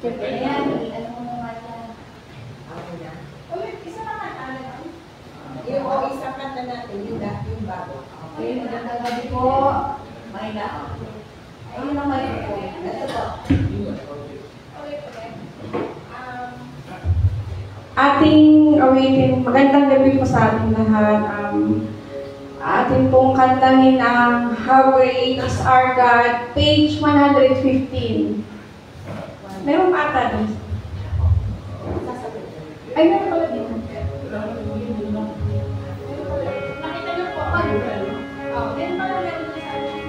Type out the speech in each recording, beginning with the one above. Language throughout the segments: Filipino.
Siyempre na yan, ano mo naman yan. Ako na. Uy, isa na kanta lang. Yung isang kanta natin, yung bago. Okay, magandang gabi po. Mahina. Ayun ang mali po. Ito po. Ating awitin, magandang gabi po sa ating lahat. Ating pong kantahin ang How Great is Our God, page 115. Meron pa ata doon. Ay, meron pala dito. Nakita niyo po. Meron pala meron na sa akin.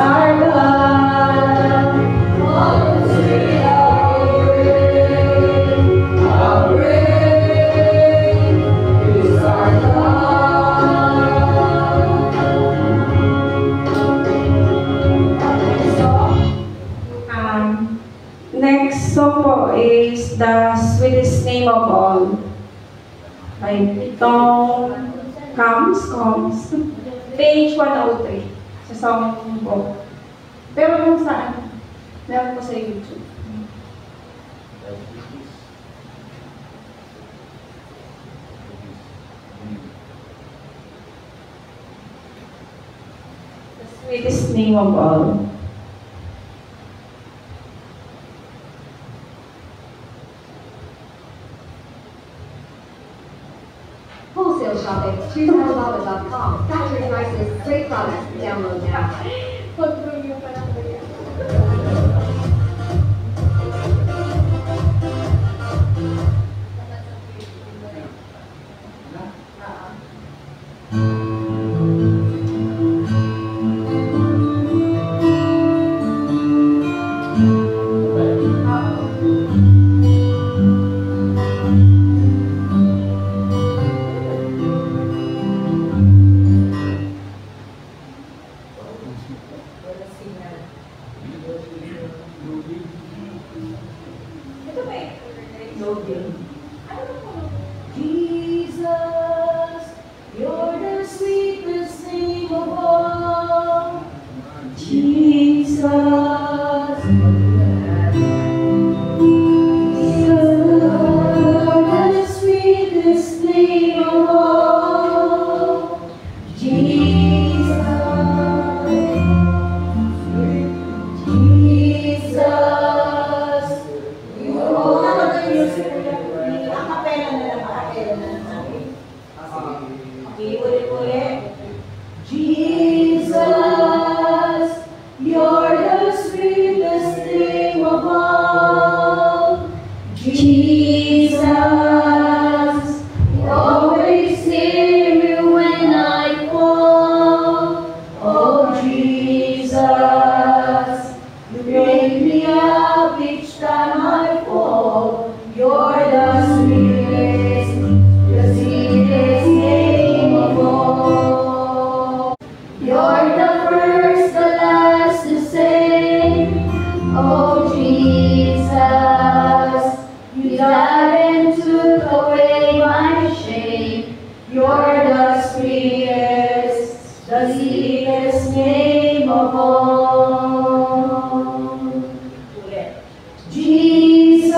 our God. Oh, sweet our rain is our God. Next song po is The Sweetest Name of All by Tom Combs, page 103 sa song po. Pero kung saan, meron po sa YouTube. The Sweetest Name of All. Wholesale shopping, choose.alibaba.com. Factory prices, great products. Download now. Pag-review pa lang po yan. Jesus, you're the sweetest name of all. Jesus, you're the sweetest name of all. Jesus, Akapela na lang, akapela na lang namin. Okay, ulit-ulit. Jesus, you're the sweetest name of all. Jesus, you always hear me when I call. Oh Jesus, you wake me up each time I fall. You're the sweetest name of all. You're the first, the last to say, oh Jesus, you died and took away my shame. You're the sweetest name of all. Jesus,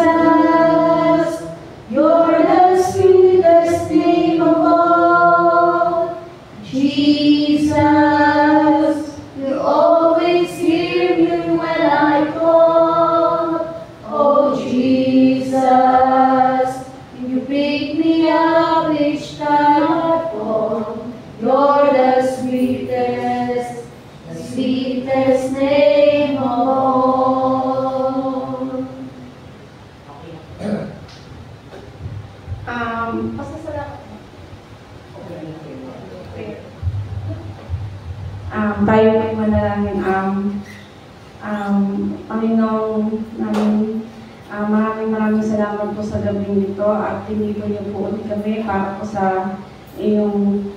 you're the sweetest name of all. Jesus, you always hear me when I call. Oh Jesus, you pick me up each time I fall. You're the sweetest name of all. Pasasalamat. Tayo may manalangin. Panginoon namin, maraming salamat po sa gabing nito at tinito niyo po ulit kami para po sa iyong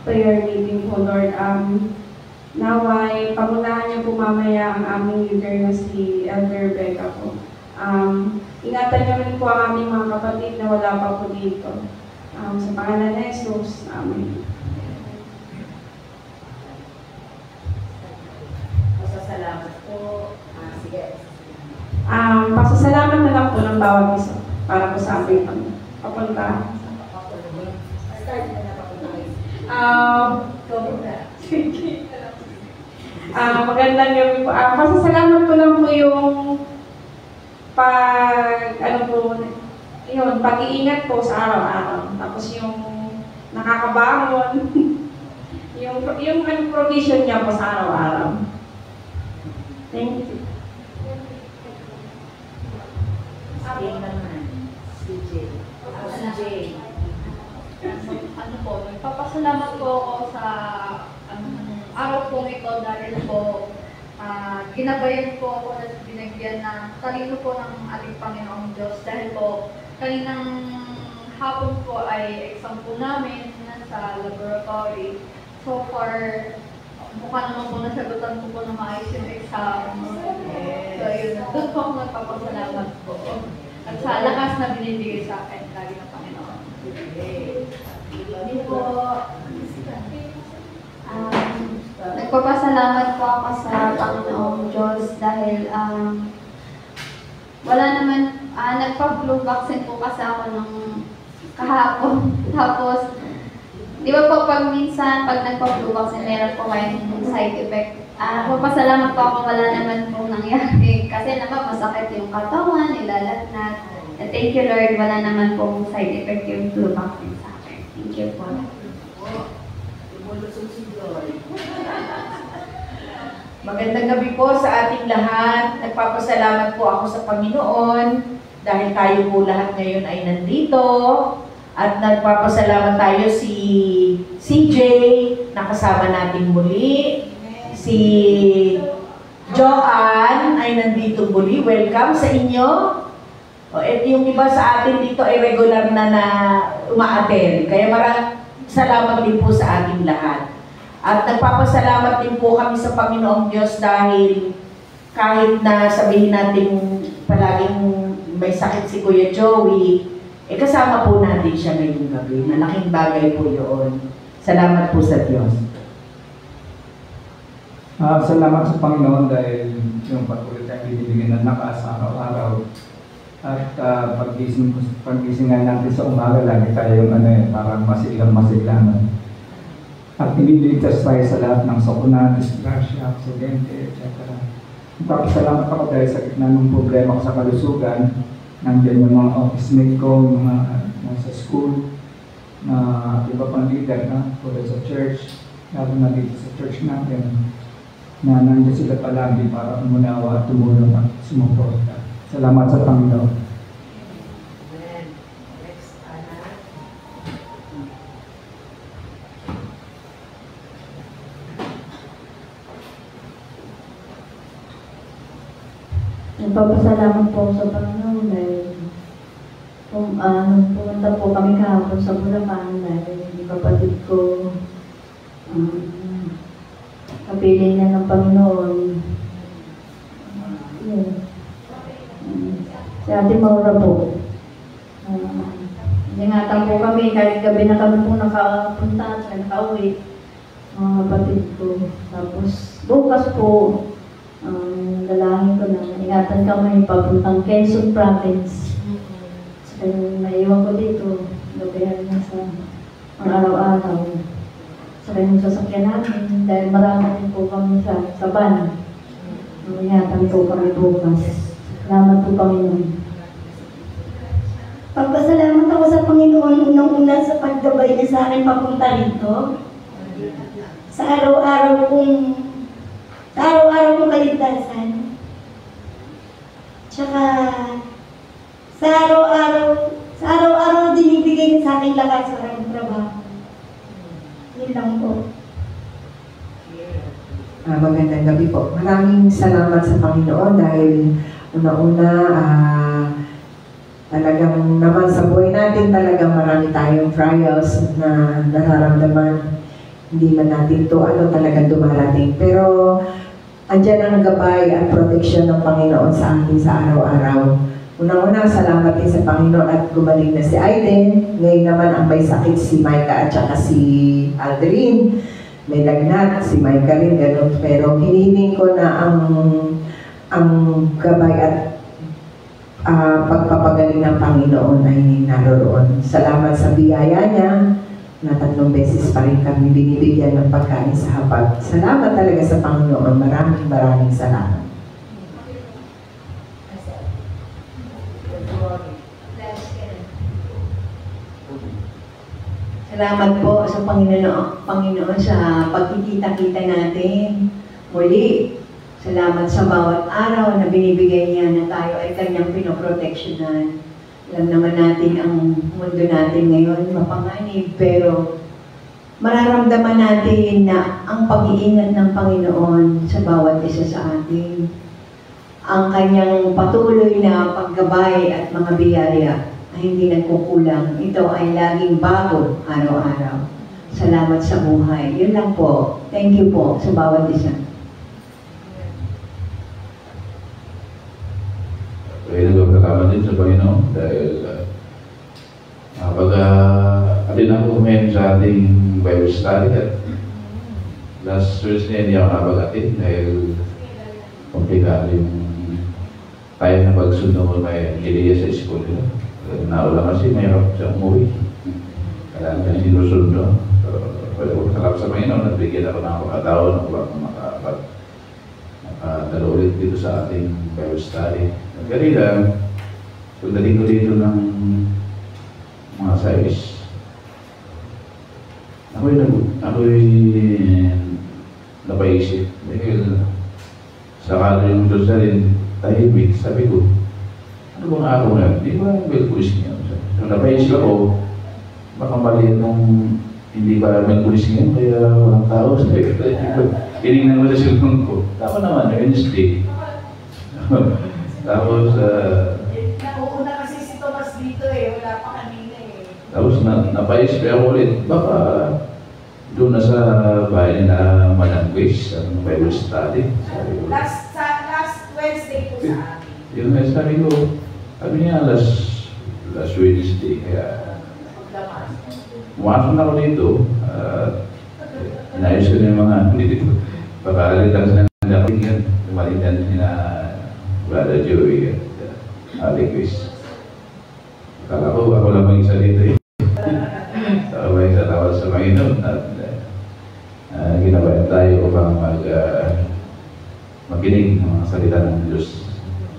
prayer meeting po, Lord. Naway, pangunahan niyo po mamaya ang aming leader na si Elder Becca po. Ingatan niyo rin po ang aming mga kapatid na wala pa po dito. Sa pangalan ni Jesus, Amen. Pasasalamat po. Sige. Pasasalamat na lang po ng bawat isa para po sa aming papunta. Start na na po. Magandang gabi po. Pasasalamat ko lang po yung pag-iingat po sa araw-araw. Tapos yung nakakabangon, yung provision niya po sa araw-araw. Thank you. Sige naman. CJ. CJ. Papasalamat po ako sa araw pong ito dahil po ginabayan po ako at binagyan ng talino po ng ating Panginoong Diyos dahil po kaninang hapon po ay exam po namin sa laboratory. So far, mukha naman po nasagutan ko po na maayos yung exam. So yun, doon po ako nagpapasalamat po. At sa lakas na binibigay sa akin lagi ng Panginoon. Hindi po. Nagpapasalamat po ako sa Panginoong Diyos dahil wala naman, nagpa-flu vaccine po kasi ako nung kahapon. Tapos, di ba po pag minsan, pag nagpa-flu vaccine, meron po kayong side effect. Magpapasalamat po ako, wala naman pong nangyari. Kasi naman, masakit yung katawan, ilalagnat. And thank you Lord, wala naman pong side effect yung flu vaccine sa akin. Thank you po. Magandang gabi po sa ating lahat. Nagpapasalamat po ako sa Panginoon dahil tayo po lahat ngayon ay nandito. At nagpapasalamat tayo si CJ, nakasama natin muli. Si Joanne ay nandito muli. Welcome sa inyo. At yung iba sa atin dito ay regular na uma-attend. Kaya maraming salamat din po sa ating lahat. At nagpapasalamat din po kami sa Panginoong Diyos dahil kahit na sabihin natin palaging may sakit si Kuya Joey, kasama po natin siya ngayong gabi. Malaking bagay po yun. Salamat po sa Diyos. Salamat sa Panginoon dahil yung patuloy tayong binibigyan ng lakas araw-araw. At pag-gising nga natin sa umaga, lagi tayong parang masilang-masilangan. At nililigtas tayo sa lahat ng sakuna, disgrasya, aksidente, etc. Magpapasalamat ako dahil sa gitna ng problema ko sa kalusugan. Nandiyan yung mga office mate ko, yung mga nasa school, na iba pang leader na tulad sa church, lalo na dito sa church natin, na nandiyan sila palagi para umunawa at tumulong at sumuporta. Salamat sa Panginoon. Nagpapasalamat po sa Panginoon dahil pumunta po kami kahapon sa Bulacan dahil yung kapatid ko kapiling na ng Panginoon. Si Ate Maura po. Ingatan po kami kahit gabi na kami po nakapunta at nakauwi mga kapatid ko. Tapos bukas po dalangin ko na ingatan kami papuntang Quezon Province. So, naiwan ko dito, gabihan na sa araw-araw. Sa kanyang sasakyan namin, dahil marami din po kami sa van. Ingatan po kami bukas. Salamat po Panginoon. Pagpasalamat ako sa Panginoon unang-una sa paggabay niya sa akin papunta rito. Sa araw-araw kong kaligtasan. Tsaka sa araw-araw dinibigay niya sa akin lakas sa aking trabaho. Yun lang po. Magandang gabi po. Maraming salamat sa Panginoon dahil una-una talagang naman sa buhay natin talagang marami tayong trials na nararamdaman. Hindi man natin to talagang dumarating. Pero andyan ang gabay at proteksyon ng Panginoon sa atin sa araw-araw. Unang-una, salamat din sa Panginoon at gumaling na si Aiden. Ngayon naman ang may sakit si Micah at saka si Aldrin. May lagnat, si Micah rin, ganun. Pero hinihiling ko na ang gabay at pagpapagaling ng Panginoon ay naroroon. Salamat sa biyaya niya na 3 beses pa rin kami binibigyan ng pagkain sa hapag. Salamat talaga sa Panginoon. Maraming salamat. Salamat po sa Panginoon sa pagkikita-kita natin. Muli, salamat sa bawat araw na binibigay niya na tayo ay kanyang pinoproteksyonan. Alam naman natin ang mundo natin ngayon mapanganib, pero mararamdaman natin na ang pag-iingat ng Panginoon sa bawat isa sa atin. Ang kanyang patuloy na paggabay at mga biyaya ay hindi nagkukulang. Ito ay laging bago araw-araw. Salamat sa buhay. Yun lang po. Thank you po sa bawat isa. Kaya nagpapalaman din sa Panginoon dahil atin ako kumain sa ating Bible study at last Thursday hindi ako napag-atin dahil komplikado yung tayo na pagsundo ko kay Elia sa school nila. Naulang kasi mayroon siya umuwi. Kailangan ka sinusundo. Salamat sa Panginoon, nagbigyan ako ng pagkataon na makadalo ulit dito sa ating Bible study. At kanina, pagdating ko dito ng mga service, ako'y napaisip dahil sa kano yung Diyos na rin tahimik, sabi ko, ano bang ako nga? Di ba well pulis niya? So napaisip ako, baka mali nung hindi ba may pulis niya, kaya walang tao. Tinignan mo na silong ko. Tama naman, Wednesday. Tapos, nakuuna kasi si Thomas dito wala pa kanina tapos napaisip ako ulit, baka doon na sa bahay na Madam Grace, ang Bible study. Last Wednesday po sa akin. Yung sabi ko, sabi niya last Wednesday, kaya pumasok na ako dito, inayos ko na yung mga dito. Pagkalitan sila ng dakigan, lumalitan sila Brother Joey at Ate Chris. Akala ko ako lang mag-isa dito sabay sa tawad sa Panginoon at ginabayan tayo upang makinig ng mga salita ng Diyos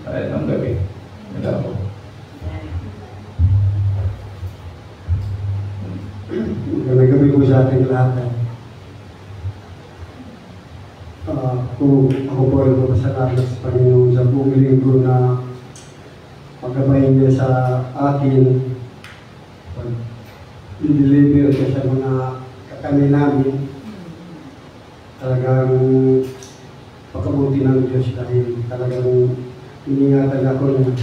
sa itong gabi. Ito po. Magandang gabi po sa ating lahat. Kung ako po ay magpasalamat sa Panginoon sa buong linggo na pagkabayin niya sa akin, i-deliver ko sa mga kakanin namin. Talagang pagkabuti ng Diyos dahil talagang iningatan ako na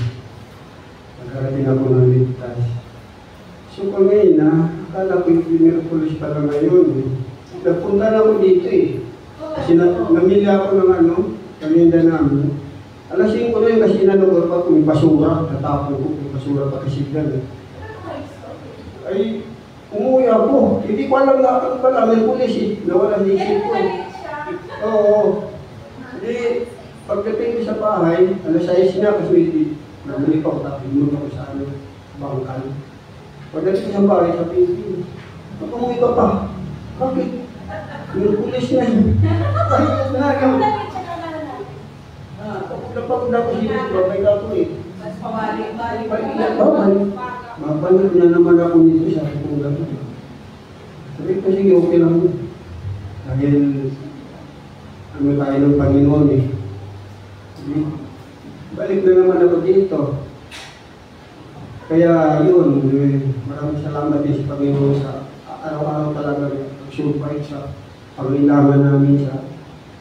magkarating ako ng ligtas. So kung ngayon akala ko yung Miraculous pala ngayon. Napunta na ako dito Kasi namili ako ng paminda namin. Alas 5 na yun kasi nanukor pa kung basura. Natapon ko kung basura pa kasi gan. Ay, umuwi ako. Hindi ko alam na ako pala. May pulis nawala ng isip ko. Oo. Hindi, pagdating ko sa bahay, alas 6 na kasi nabili pa ako tapos muna ko sa bangkal. Pagdating sa bahay, sabi ko, umuwi ka pa. Bakit? Yung pulis na yun. Kahit na lang. Napagod ako dito, may ako Mas pabalik-balik. Mabalik na naman ako nito sa kung gano'n. Sabi ko, sige, okay lang. Dahil, tayo ng Panginoon Balik na naman ako dito. Kaya yun, maraming salamat din sa Panginoon sa araw-araw talaga nag-survive sa pag-ilaman namin sa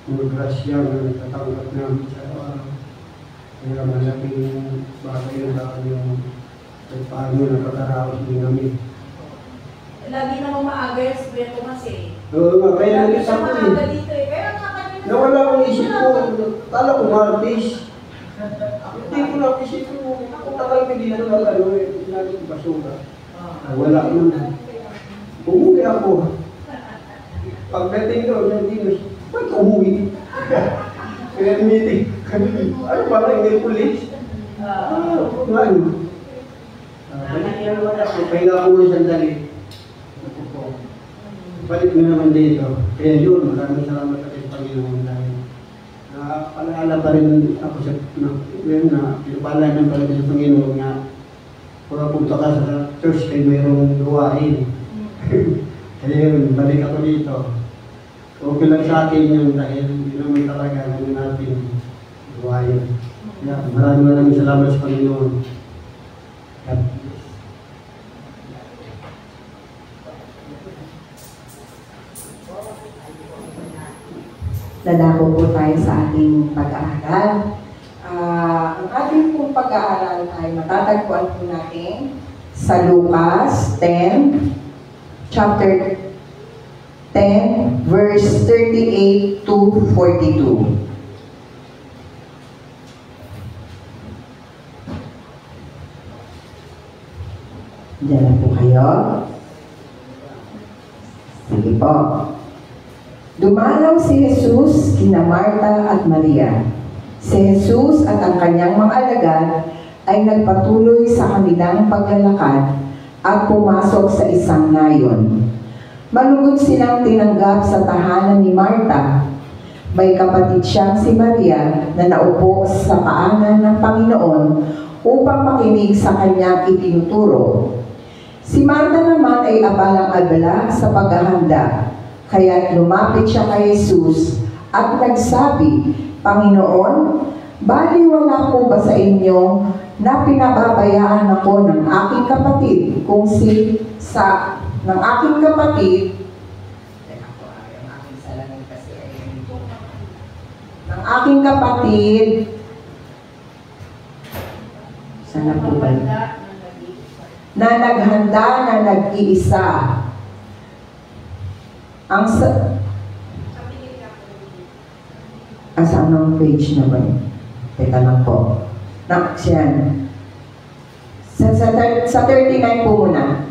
mga grasya na natatanggap namin sa araw-araw. Kaya malaking bagay na yung paano nakakaraos din namin. Lagi namang maaga yung si Kuya Tomas Oo nga, kaya nagis ako maaga dito Kaya nga kanina. nawala akong isip ko, kala ko Martis. Hindi ko lang isip ko, kung tagal ko dito lang ginagawa yung basura. Wala naman. Umuwi ako. Pagdating doon, hindi mo, ba't umuwi? Kaya meeting. Ano ba lang yung pulis? Ano? Balik na naman ako. Pahinga ko muna sandali. Balik na naman dito. Kaya yun, maraming salamat sa Panginoon dahil palaala pa rin ako sa pinapala ng talaga sa Panginoon nga kung punta ka sa church kay mayroong gawain. Kaya yun, balik ako dito. Okay lang sa akin yun dahil hindi naman talaga namin natin gawain. Kaya maraming salamat sa Panginoon. Nadako po tayo sa ating pag-aaral. Ang ating pong pag-aaral ay matatagpuan po natin sa Lucas 10, chapter 10, verse 38 to 42. Diyan na po kayo. Sige po. Dumalaw si Jesus kina Marta at Maria. Si Jesus at ang kanyang mga alagad ay nagpatuloy sa kanilang paglalakad at pumasok sa isang nayon. Malugod silang tinanggap sa tahanan ni Marta. May kapatid siyang si Maria na naupo sa paanan ng Panginoon upang makinig sa kanyang itinuturo. Si Marta naman ay abalang-abala sa paghahanda. Kaya lumapit siya kay Jesus at nagsabi, Panginoon, bali wala po ba sa inyo na pinababayaan ako ng aking kapatid ng aking kapatid sana po ba na naghanda na nag-iisa. Saan ang page na ba yun? Teka lang po. Siyan. Sa 39 po muna.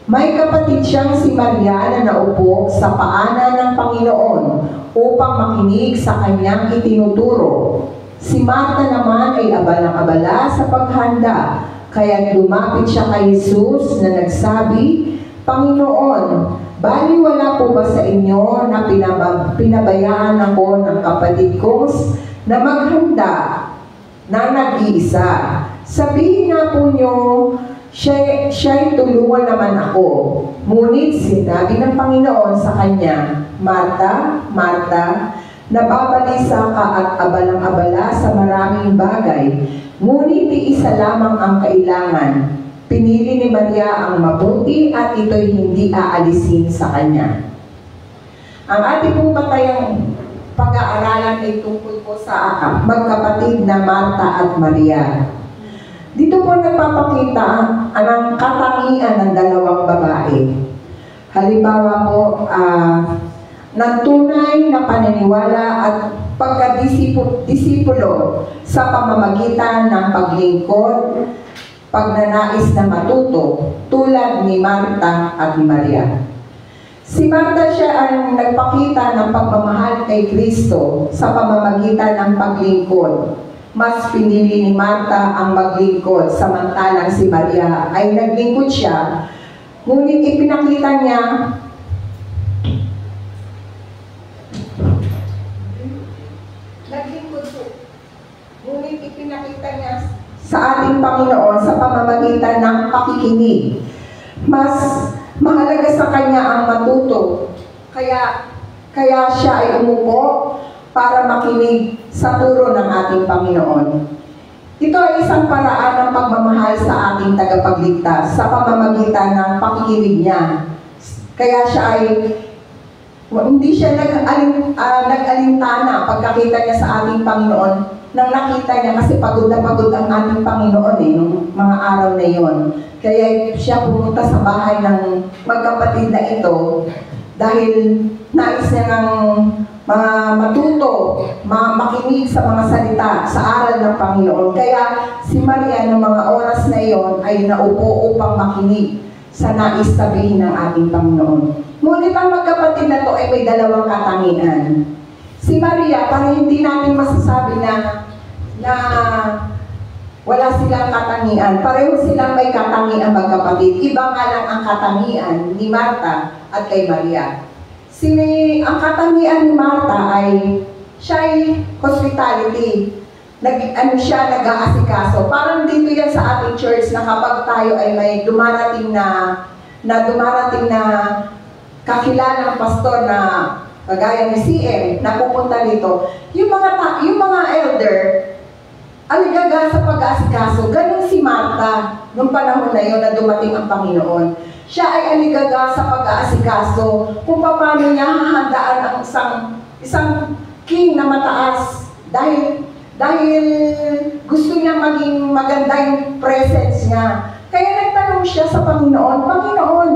May kapatid siyang si Maria na naupo sa paanan ng Panginoon upang makinig sa kanyang itinuturo. Si Marta naman ay abalang-abala sa paghanda, kaya lumapit siya kay Jesus na nagsabi, Panginoon, bali wala po ba sa inyo na pinabayaan ako ng kapatid ko na maghanda na nag-iisa? Sabihin nga po niyo, siya'y tulungan naman ako. Ngunit sinabi ng Panginoon sa kanya, Marta, Marta, nababalisa ka at abalang-abala sa maraming bagay, ngunit iisa lamang ang kailangan. Pinili ni Maria ang mabuti at ito'y hindi aalisin sa kanya. Ang ating pong patayang pag-aaralan ay tungkol po sa magkapatid na Marta at Maria. Dito po nagpapakita ang katangian ng dalawang babae. Halimbawa po, ng tunay na paniniwala at pagkadisipulo sa pamamagitan ng paglingkod, pagnanais na matuto, tulad ni Marta at ni Maria. Si Marta siya ang nagpakita ng pagmamahal kay Kristo sa pamamagitan ng paglingkod. Mas pinili ni Marta ang maglingkod, samantalang si Maria ay naglingkod siya, ngunit ipinakita niya sa ating Panginoon sa pamamagitan ng pakikinig. Mas mahalaga sa kanya ang matuto. Kaya siya ay umupo para makinig sa turo ng ating Panginoon. Ito ay isang paraan ng pagmamahal sa ating tagapagligtas sa pamamagitan ng pakikinig niya. Kaya siya ay hindi siya nag-alintana pagkakita niya sa ating Panginoon nang nakita niya, kasi pagod na pagod ang ating Panginoon nung mga araw na yon. Kaya siya pumunta sa bahay ng magkapatid na ito dahil nais niya ng matuto, makinig sa mga salita, sa aral ng Panginoon. Kaya si Maria ng mga oras na iyon ay naupo upang makinig sa nais sabihin ng ating Panginoon. Ngunit ang magkapatid na ito ay may dalawang katangian. Si Maria, para hindi natin masasabi na wala silang katangian. Pareho silang may katangian magkapatid. Iba nga lang ang katangian ni Marta at kay Maria. Ang katangian ni Marta ay siya ay hospitality. Nag-aasikaso. Parang dito yan sa ating church na kapag tayo ay may dumarating na kakilalang pastor na kagaya ni CM na pupunta dito, yung mga elder aligaga sa pag-aasikaso. Ganun si Marta nung panahon na yun na dumating ang Panginoon. Siya ay aligaga sa pag-aasikaso kung paano niya hahandaan ang isang king na mataas. Dahil gusto niya maging maganda yung presence niya. Kaya nagtanong siya sa Panginoon, Panginoon,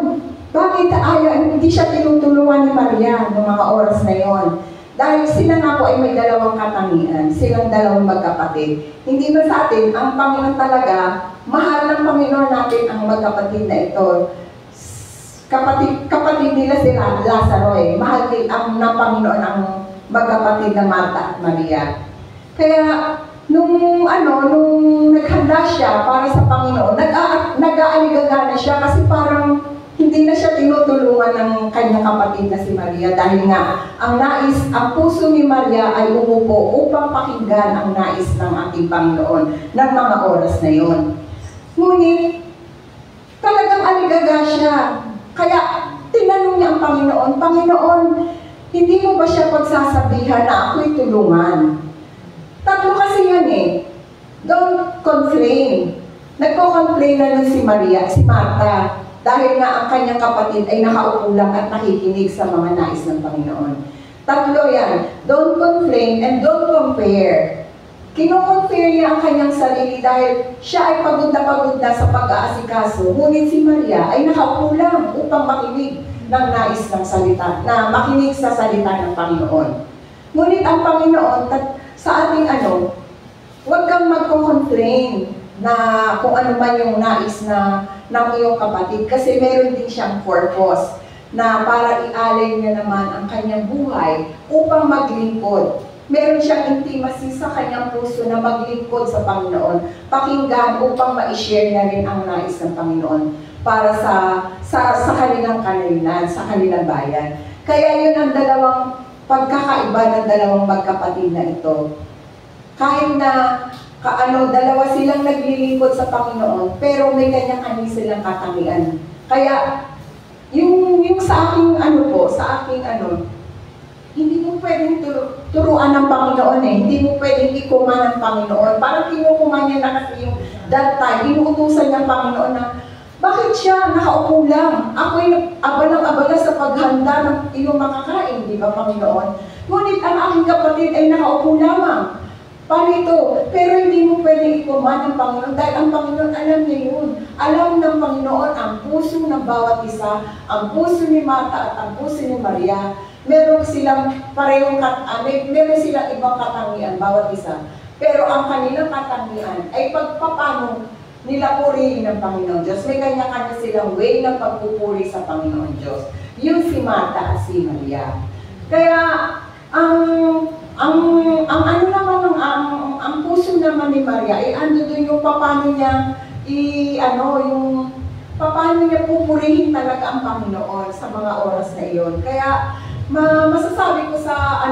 bakit hindi siya tinutulungan ni Maria noong mga oras na yon? Dahil sila nga po ay may dalawang katangian, silang dalawang magkapatid. Hindi ba sa atin, ang Panginoon talaga, mahal ng Panginoon natin ang magkapatid na ito. Kapatid nila sila, Lazaro eh. Mahal din ng Panginoon ang magkapatid na Marta at Maria. Kaya, nung naghanda siya para sa Panginoon, nag-aaligaga na siya kasi parang hindi na siya tinutulungan ng kanyang kapatid na si Maria dahil nga ang puso ni Maria ay umupo upang pakinggan ang nais ng ating Panginoon ng mga oras na yon. Ngunit, talagang aligaga siya. Kaya, tinanong niya ang Panginoon, Panginoon, hindi mo ba siya pagsasabihan na ako'y tulungan? Tatlo kasi yan eh. Don't complain. Nagko-complain na nun si Marta. Dahil nga ang kanyang kapatid ay nakaupo lang at nakikinig sa mga nais ng Panginoon. Tatlo yan. Don't complain and don't compare. Kino-compare niya ang kanyang sarili dahil siya ay pagod na sa pag-aasikaso. Ngunit si Maria ay nakaupo lang upang makinig ng nais ng salita, na makinig sa salita ng Panginoon. Ngunit ang Panginoon, sa ating huwag kang magko-complain na kung ano man yung nais ng iyong kapatid kasi meron din siyang purpose na para ialay niya naman ang kanyang buhay upang maglingkod. Meron siyang intimacy sa kanyang puso na maglingkod sa Panginoon, pakinggan upang ma-share niya rin ang nais ng Panginoon para sa kanilang kanayunan, sa kanilang bayan. Kaya yun ang dalawang pagkakaiba ng dalawang magkapatid na ito. Kahit na dalawa silang naglilingkod sa Panginoon, pero may kanya-kanya silang katangian. Kaya, yung sa aking hindi mo pwedeng turuan ng Panginoon eh. Hindi mo pwedeng ikuman ng Panginoon. Parang kinukuman niya na kasi yung that time, inuutusan niya ng Panginoon na, bakit siya nakaupo lang? Ako'y abala sa paghanda ng iyong makakain, di ba Panginoon? Ngunit ang aking kapatid ay nakaupo lamang. Paano ito? Pero hindi mo pwedeng ikuman ng Panginoon dahil ang Panginoon alam niya yun. Alam ng Panginoon ang puso ng bawat isa, ang puso ni Marta at ang puso ni Maria. Meron silang meron silang ibang katangian, bawat isa. Pero ang kanilang katangian ay pagpapano nila purihin ng Panginoon Diyos. May kanya-kanya silang way ng pagpupuri sa Panginoon Diyos. Yun si Marta at si Maria. Kaya, ang puso naman ni Maria ay ando doon yung paano niya paano niya pupurihin talaga ang Panginoon sa mga oras na iyon. Kaya masasabi ko sa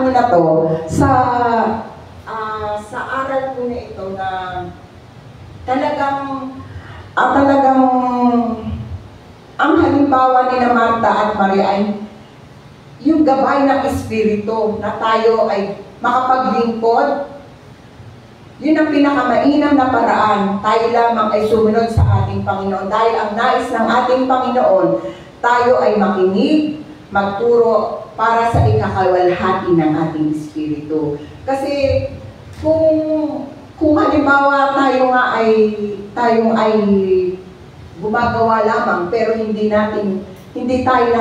sa aral ko na ito na talagang ang halimbawa ni Marta at Maria ay yung gabay ng Espiritu na tayo ay makapaglingkod. Yun ang pinakamainam na paraan. Tayo lamang ay sumunod sa ating Panginoon. Dahil ang nais ng ating Panginoon, tayo ay makinig, magturo para sa ikakawalhati ng ating Espiritu. Kasi kung halimbawa tayo ay gumagawa lamang pero hindi tayo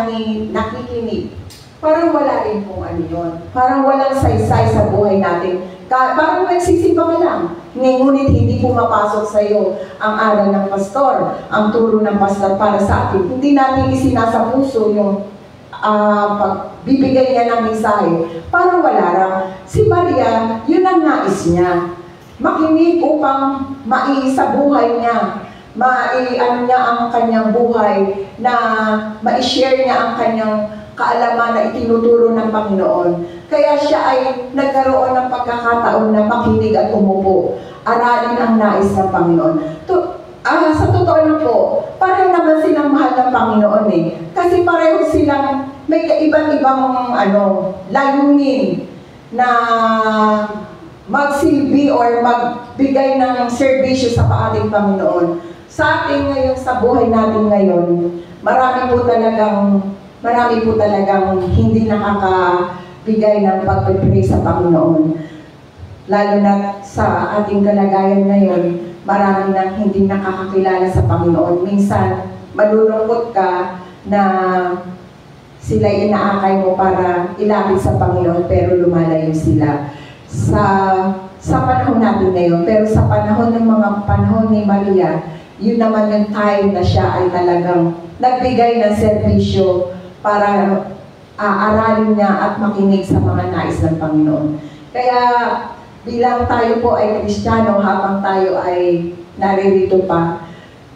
nakikinig, parang wala rin kung ano yun. Parang walang saysay sa buhay natin. Parang nagsisimba ka lang. Ngunit hindi pumapasok sa iyo ang aral ng pastor, ang turo ng pastor para sa atin. Hindi natin isinasa puso yung pagbibigay niya ng mensahe. Parang wala lang. Si Maria, yun ang nais niya. Makinig upang sa buhay niya. Niya ang kanyang buhay na ma-share niya ang kanyang kaalaman na itinuturo ng Panginoon. Kaya siya ay nagkaroon ng pagkakataon na makinig at umupo. Aralin ang nais ng Panginoon. Sa totoo lang po, pareho naman silang mahal ng Panginoon eh. Kasi pareho silang may iba't-ibang layunin na magsilbi or magbigay ng serbisyo sa ating Panginoon. Sa ating ngayon, sa buhay natin ngayon, marami po talagang hindi bigay ng pag-pray sa Panginoon. Lalo na sa ating kalagayan ngayon, marami nang hindi nakakakilala sa Panginoon. Minsan, malulungkot ka na sila inaakay mo para ilapit sa Panginoon pero lumalayo sila. Sa panahon natin ngayon, pero sa panahon ng mga panahon ni Maria, yun naman yung time na siya ay talagang nagbigay ng serbisyo para aralin niya at makinig sa mga nais ng Panginoon. Kaya bilang tayo po ay Kristiyano, habang tayo ay naririto pa,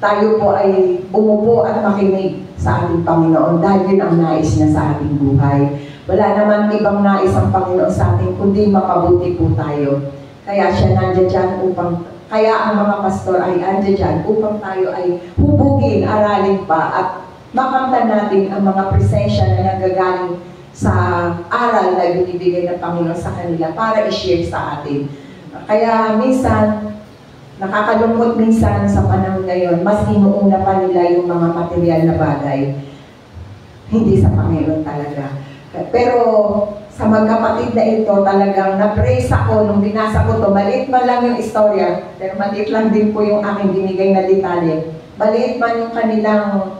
tayo po ay bumubo at makinig sa ating Panginoon dahil yun ang nais niya sa ating buhay. Wala naman ibang nais ang Panginoon sa atin, kundi mapabuti po tayo. Kaya siya nandiyan dyan kaya ang mga pastor ay nandiyan dyan upang tayo ay hubugin, aralin pa at makamtan natin ang mga presensya na nagagaling sa aral na binibigay ng Panginoon sa kanila para i-share sa atin. Kaya minsan, nakakalungkot minsan sa panahon ngayon, mas inuuna pa nila yung mga material na bagay. Hindi sa Panginoon talaga. Pero sa magkapatid na ito, talagang na-praise ako nung binasa ko to. Maliit man lang yung istorya, pero maliit lang din po yung aking binigay na detalye. Maliit man yung kanilang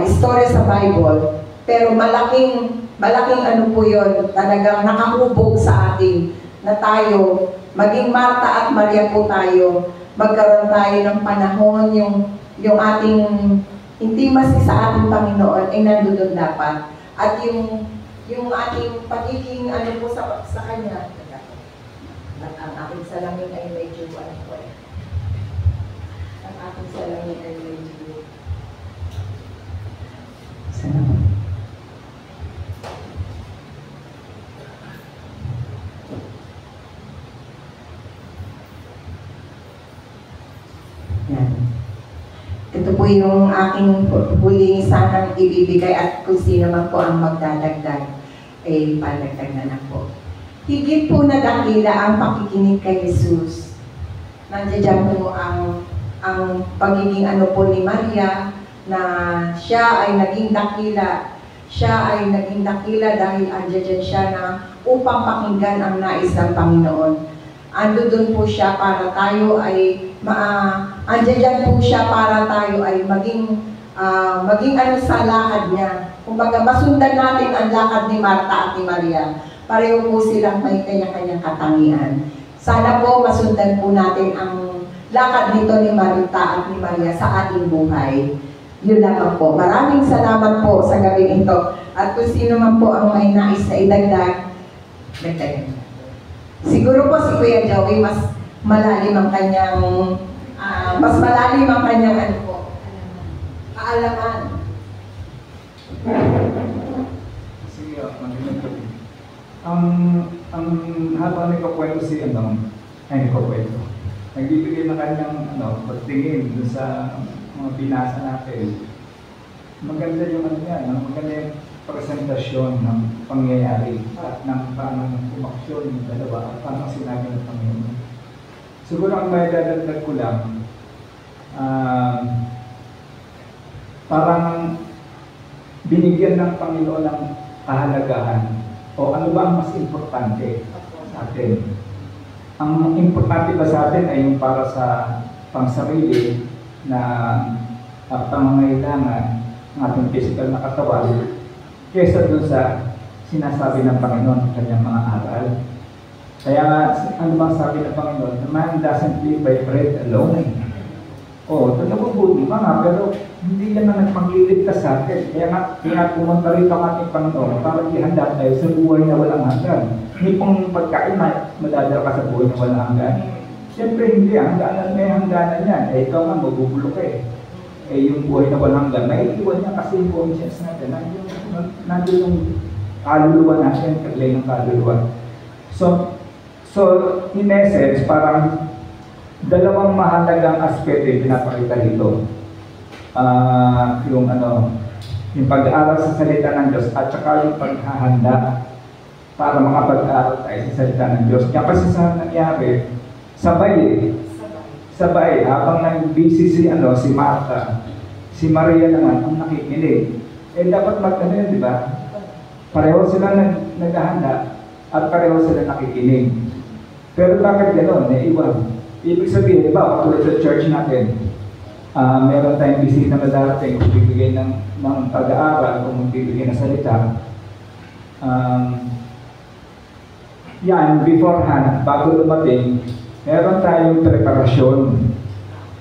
istorya sa Bible, pero malaking ano po yun, talagang nakahubog sa atin na tayo, maging Marta at Maria po tayo, magkaroon tayo ng panahon, yung ating intimacy sa ating Panginoon ay nandoon dapat. At yung ating pagiging ano po sa Kanya, ang ating salamin ay medyo ano po eh. Ang ating salamin ay medyo salamin. Yan. Ito po yung aking huling sanang ibibigay at kung sino man po ang magdadagdag, ay padagdag na lang po. Higit po na dakila ang pakikinig kay Jesus. Nandiyan po ang pagiging ano po ni Maria na siya ay naging dakila. Siya ay naging dakila dahil andyan siya na upang pakinggan ang nais ng Panginoon. Ando doon po siya para tayo ay andyan po siya para tayo ay maging ano sa lakad niya. Kumbaga, masundan natin ang lakad ni Marta at ni Maria. Pareho po silang may kanya-kanyang katangian. Sana po masundan po natin ang lakad nito ni Marta at ni Maria sa ating buhay. Yun lamang po. Maraming salamat po sa gabing ito. At kung sino man po ang may nais na idagdag, dagdag. Siguro po si Kuya Joey, mas malalim ang kanyang ano po, kaalaman. Sige, magandang gabi. Ang habang nagkakwento si nagkakwento, nagbibigay ng kanyang pagtingin dun sa mga binasa natin. Maganda yung maganda yung presentasyon ng pangyayari at ng paano umaksyon yung dalawa at paano sinabi ng Panginoon. Siguro ang may dadagdag ko lang, parang binigyan ng Panginoon ng kahalagahan o ano ba ang mas importante sa atin. Ang importante ba sa atin ay yung para sa pangsarili na pangangailangan ng ating physical na katawan kesa doon sa sinasabi ng Panginoon sa kanyang mga aral. Kaya ano bang sabi ng Panginoon? The man doesn't live by bread alone. Nabubuti nga, pero hindi yan na nagpangliligtas sa atin. Kaya pumunta rito ang ating Panginoon para ihanda tayo sa buhay na walang hanggan. Hindi pong pagkain madadala ka sa buhay na walang hanggan. Siyempre hindi, may hangganan yan. Ikaw nga, magbubulok ka eh. Yung buhay na walang hanggan, may iwan niya kasi yung conscience natin. Nandun yung kaluluwa natin, kaglay ng kaluluwa. So in essence, parang dalawang mahalagang aspeto yung pinapakita dito. Yung pag-aaral sa salita ng Diyos at saka yung paghahanda para makapag-aaral tayo sa salita ng Diyos. Kaya kasi sa nangyari, sabay, habang nag-busy si Martha, si Maria naman ang nakikinig. Dapat yun, di ba? Pareho sila naghahanda at pareho sila nakikinig. Pero bakit gano'n? Iba. Ibig sabihin, diba, tulad sa church natin, meron tayong bisita na darating kung bibigay ng pag-aaral, kung bibigay ng salita. Yan, beforehand, bago dumating, meron tayong preparasyon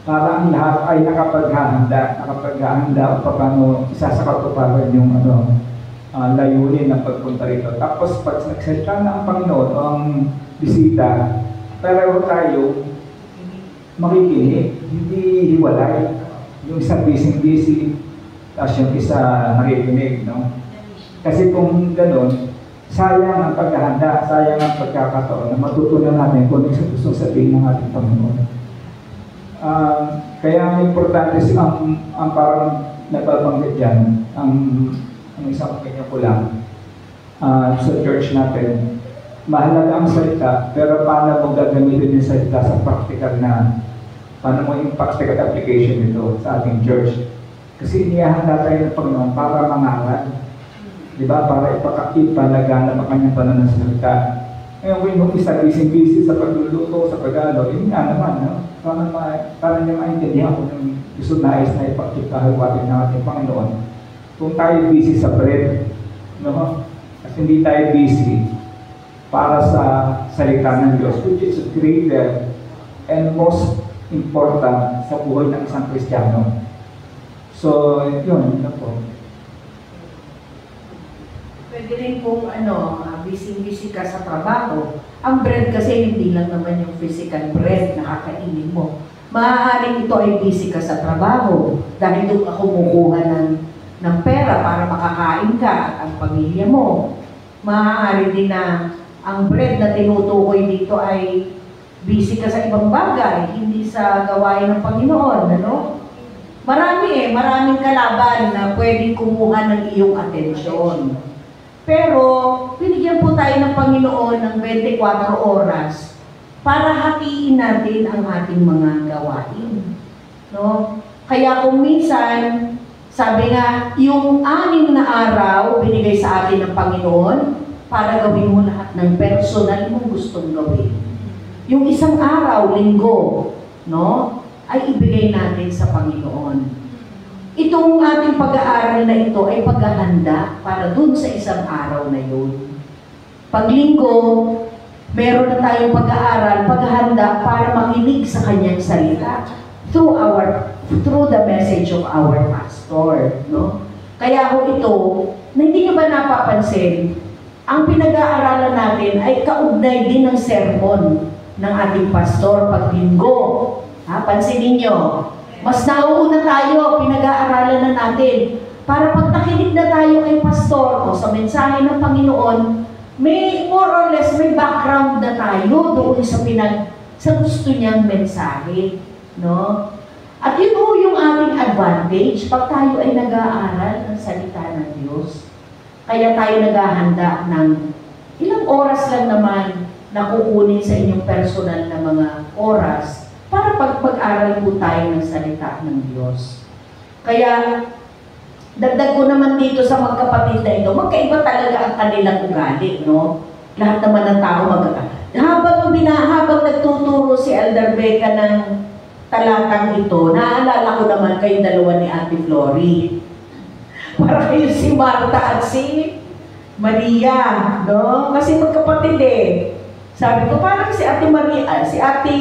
para ang lahat ay nakapaghahanda o paano isasakatuparan yung layunin ng pagpunta rito. Tapos pag nagsalita na ang Panginoon o ang bisita, pareho tayo makikinig, hindi hiwalay. Yung isa busy, tapos yung isa nakikinig, no? Kasi kung gano'n, sayang ang paghahanda, sayang ang pagkakataon na matutunan natin kung ano yung gusto sabihin ng ating Panginoon. Kaya ang importante ang parang nababanggit dyan, ang isang opinion ko lang sa church natin, mahalaga ang salita, pero paano mo gagamitin yung salita sa practical na, paano mo yung practical application nito sa ating church. Kasi inihahanda tayo ng Panginoon para mangaral. Diba? Para ipalagana ang kanyang pananasalita. Ngayon, kung isa busy sa pagluluto, sa pag-alo, yun nga naman, no? Para niya maintindihan kung yung gusto nais na ipagkikahawatin ng ating Panginoon. Kung tayo busy sa bread, no? At hindi tayo busy para sa salita ng Diyos, which is greater and most important sa buhay ng isang Kristiyano. So, yun po. Pwede rin kung busy ka sa trabaho. Ang bread kasi hindi lang naman yung physical bread na kakainin mo. Maaaring ito ay busy ka sa trabaho dahil doon ka kumukuha ng pera para makakain ka at ang pamilya mo. Maaari din na ang bread na tinutukoy dito ay busy ka sa ibang bagay, hindi sa gawain ng Panginoon, ano? Maraming kalaban na pwedeng kumuha ng iyong atensyon. Pero, binigyan po tayo ng Panginoon ng 24 oras para hatiin natin ang ating mga gawain. No? Kaya kung minsan, sabi nga, yung 6 na araw binigay sa atin ng Panginoon para gawin mo lahat ng personal mong gustong gawin. Yung isang araw, linggo, no, ay ibigay natin sa Panginoon. Itong ating pag-aaral na ito ay paghahanda para dun sa isang araw na yun. Pag linggo, meron na tayong pag-aaral, paghahanda para makinig sa kanyang salita through the message of our pastor. No? Kaya ho ito, na hindi nyo ba napapansin, ang pinag-aaralan natin ay kaugnay din ng sermon ng ating pastor pag linggo. Pansinin nyo, mas nauuna tayo, pinag-aaralan na natin. Para pag nakinig na tayo kay pastor o sa mensahe ng Panginoon, may more or less, may background na tayo doon sa gusto niyang mensahe. No? At yun ho yung ating advantage pag tayo ay nag-aaral ng salita ng Diyos. Kaya tayo naghahanda ng ilang oras lang naman na kukunin sa inyong personal na mga oras para pag-aral po tayo ng salita ng Diyos. Kaya, dagdag ko naman dito sa magkapatid na ito, magkaiba talaga ang kanilang ugali, no? Lahat naman ng tao habang nagtuturo si Elder Becca ng talatang ito, naalala ko naman kayong dalawa ni Ate Flory. Para kayo si Marta at si Maria, no? Kasi magkapatid eh. Sabi ko, parang si Ate Maria, si Ate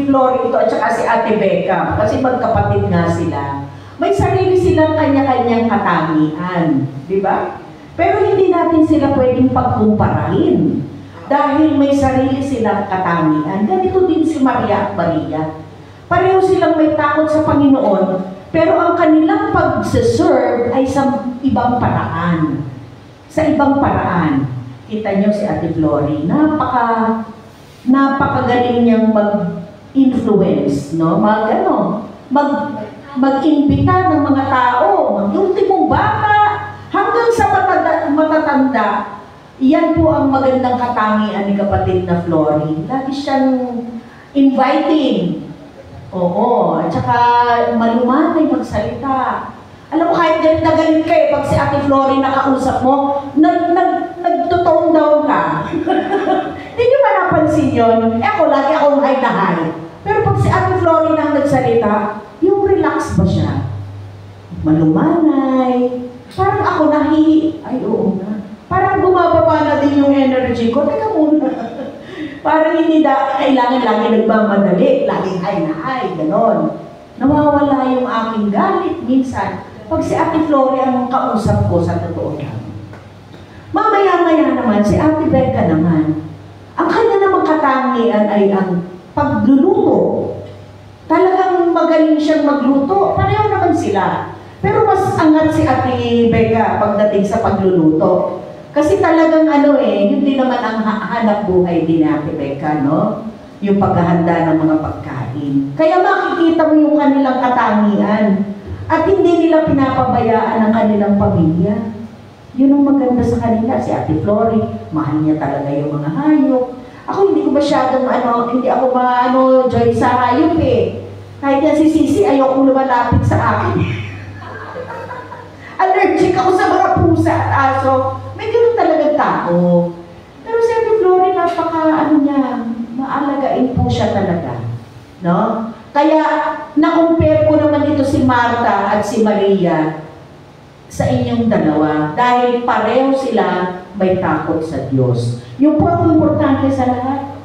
Flory ito at saka si Ate Becca, kasi magkapatid nga sila. May sarili silang kanya-kanyang katangian, di ba? Pero hindi natin sila pwedeng pagkumparahin. Dahil may sarili silang katangian. Ganito din si Maria at Maria. Pareho silang may takot sa Panginoon, pero ang kanilang pag-serve ay sa ibang paraan. Sa ibang paraan. Kita nyo si Ate Flory, napakagaling niyang mag-influence, no? Mag-imbita ng mga tao, mag-ultimong bata, hanggang sa matatanda. Iyan po ang magandang katangian ni kapatid na Flory. Lagi siyang inviting. Oo, at saka malumanay magsalita. Alam mo, kahit galit na galit ka pag si Ate Flory nakausap mo, nagtutone down ka. Hindi nyo ba napansin yun? Ako, lagi akong high na high. Pero pag si Ate Flory nang nagsalita, yung relax ba siya? Malumanay. Parang ako ay oo nga. Parang bumababa na din yung energy ko. Teka muna. Parang hindi kailangan lagi nagmamadali. Laging high na high, ganon. Nawawala yung aking galit minsan. Pag si Ate Flory ang kausap ko sa totoo lang. Mamaya-maya naman, si Ate Becca naman, ang kanya namang katangian ay ang pagluluto. Talagang magaling siyang magluto. Pareho naman sila. Pero mas angat si Ate Becca pagdating sa pagluluto. Kasi talagang yun din naman ang hanap buhay din ni Ate Becca, no? Yung paghahanda ng mga pagkain. Kaya makikita mo yung kanilang katangian. At hindi nila pinapabayaan ang kanilang pamilya. Yun ang maganda sa kanila. Si Ate Flory, mahal niya talaga yung mga hayop. Ako hindi ko masyadong hindi ako joy sa hayop eh. Kahit yan si Sisi, ayokong lumalapit sa akin. Allergic ako sa mga pusa at aso. May ganun talagang tao. Pero si Ate Flory, maalagain po siya talaga. No? Kaya, na-compare ko naman ito si Marta at si Maria sa inyong dalawa. Dahil pareho sila may takot sa Diyos. Yung po ang importante sa lahat.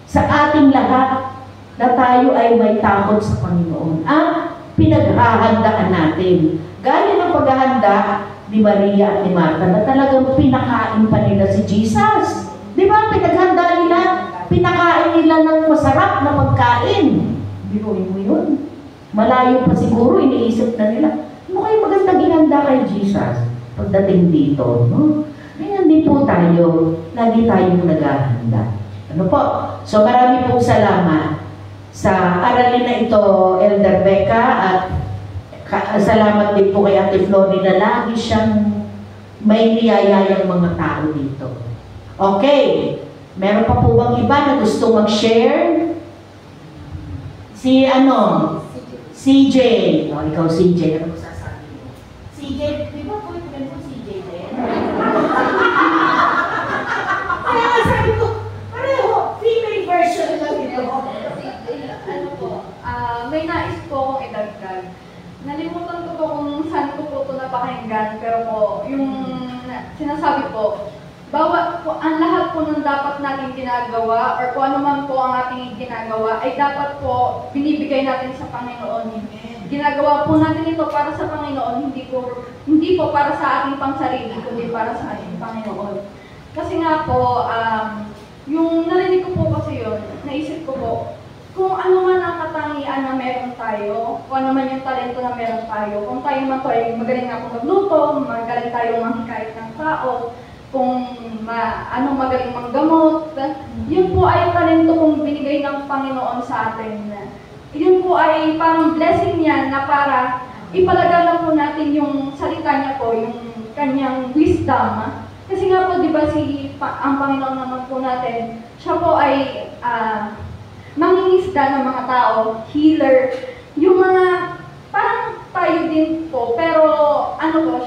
Sa ating lahat, na tayo ay may takot sa Panginoon. At pinaghahandaan natin. Galing ang paghahanda ni Maria at ni Marta na talagang pinakain pa nila si Jesus. Di ba? Pinaghanda nila. Pinakain nila ng masarap na pagkain. Binuhin mo yun. Malayo pa siguro, iniisip na nila. Ano kayo magandang ginanda kay Jesus pagdating dito, no? Ngayon din po tayo, lagi tayong naghahanda. Ano po? So marami pong salamat sa aralin na ito, Elder Becca, at salamat din po kay Ate Flory na lagi siyang may niyayayang mga tao dito. Okay. Meron pa po bang iba na gusto mag-share? CJ. Ikaw CJ. Ano mo sasabi mo? CJ, di ba po yung mo CJ din? Kaya nga sabi ko, pareho, female version lang ito. May nais po akong idagdag. Nalimutan ko po kung saan ko po ito napakinggan, pero po, yung sinasabi po, ang lahat po ng dapat natin ginagawa or kung ano man po ang ating ginagawa ay dapat po binibigay natin sa Panginoon. Ginagawa po natin ito para sa Panginoon, hindi po para sa ating pangsarili, kundi para sa ating Panginoon. Kasi nga po, yung narinig ko po kasi yun, naisip ko po, kung ano man ang katangian na meron tayo, kung ano man yung talento na meron tayo, kung tayo man po ay magaling nga po magluto, magaling tayo manghikayat ng tao, kung magaling manggamot, yun po ay talento kong binigay ng Panginoon sa atin. Yun po ay parang blessing niya na para ipalagalan po natin yung salita niya po, yung kanyang wisdom. Kasi nga po, di ba, ang Panginoon naman po natin, siya po ay mangingisda ng mga tao, healer, yung mga parang tayo din po, pero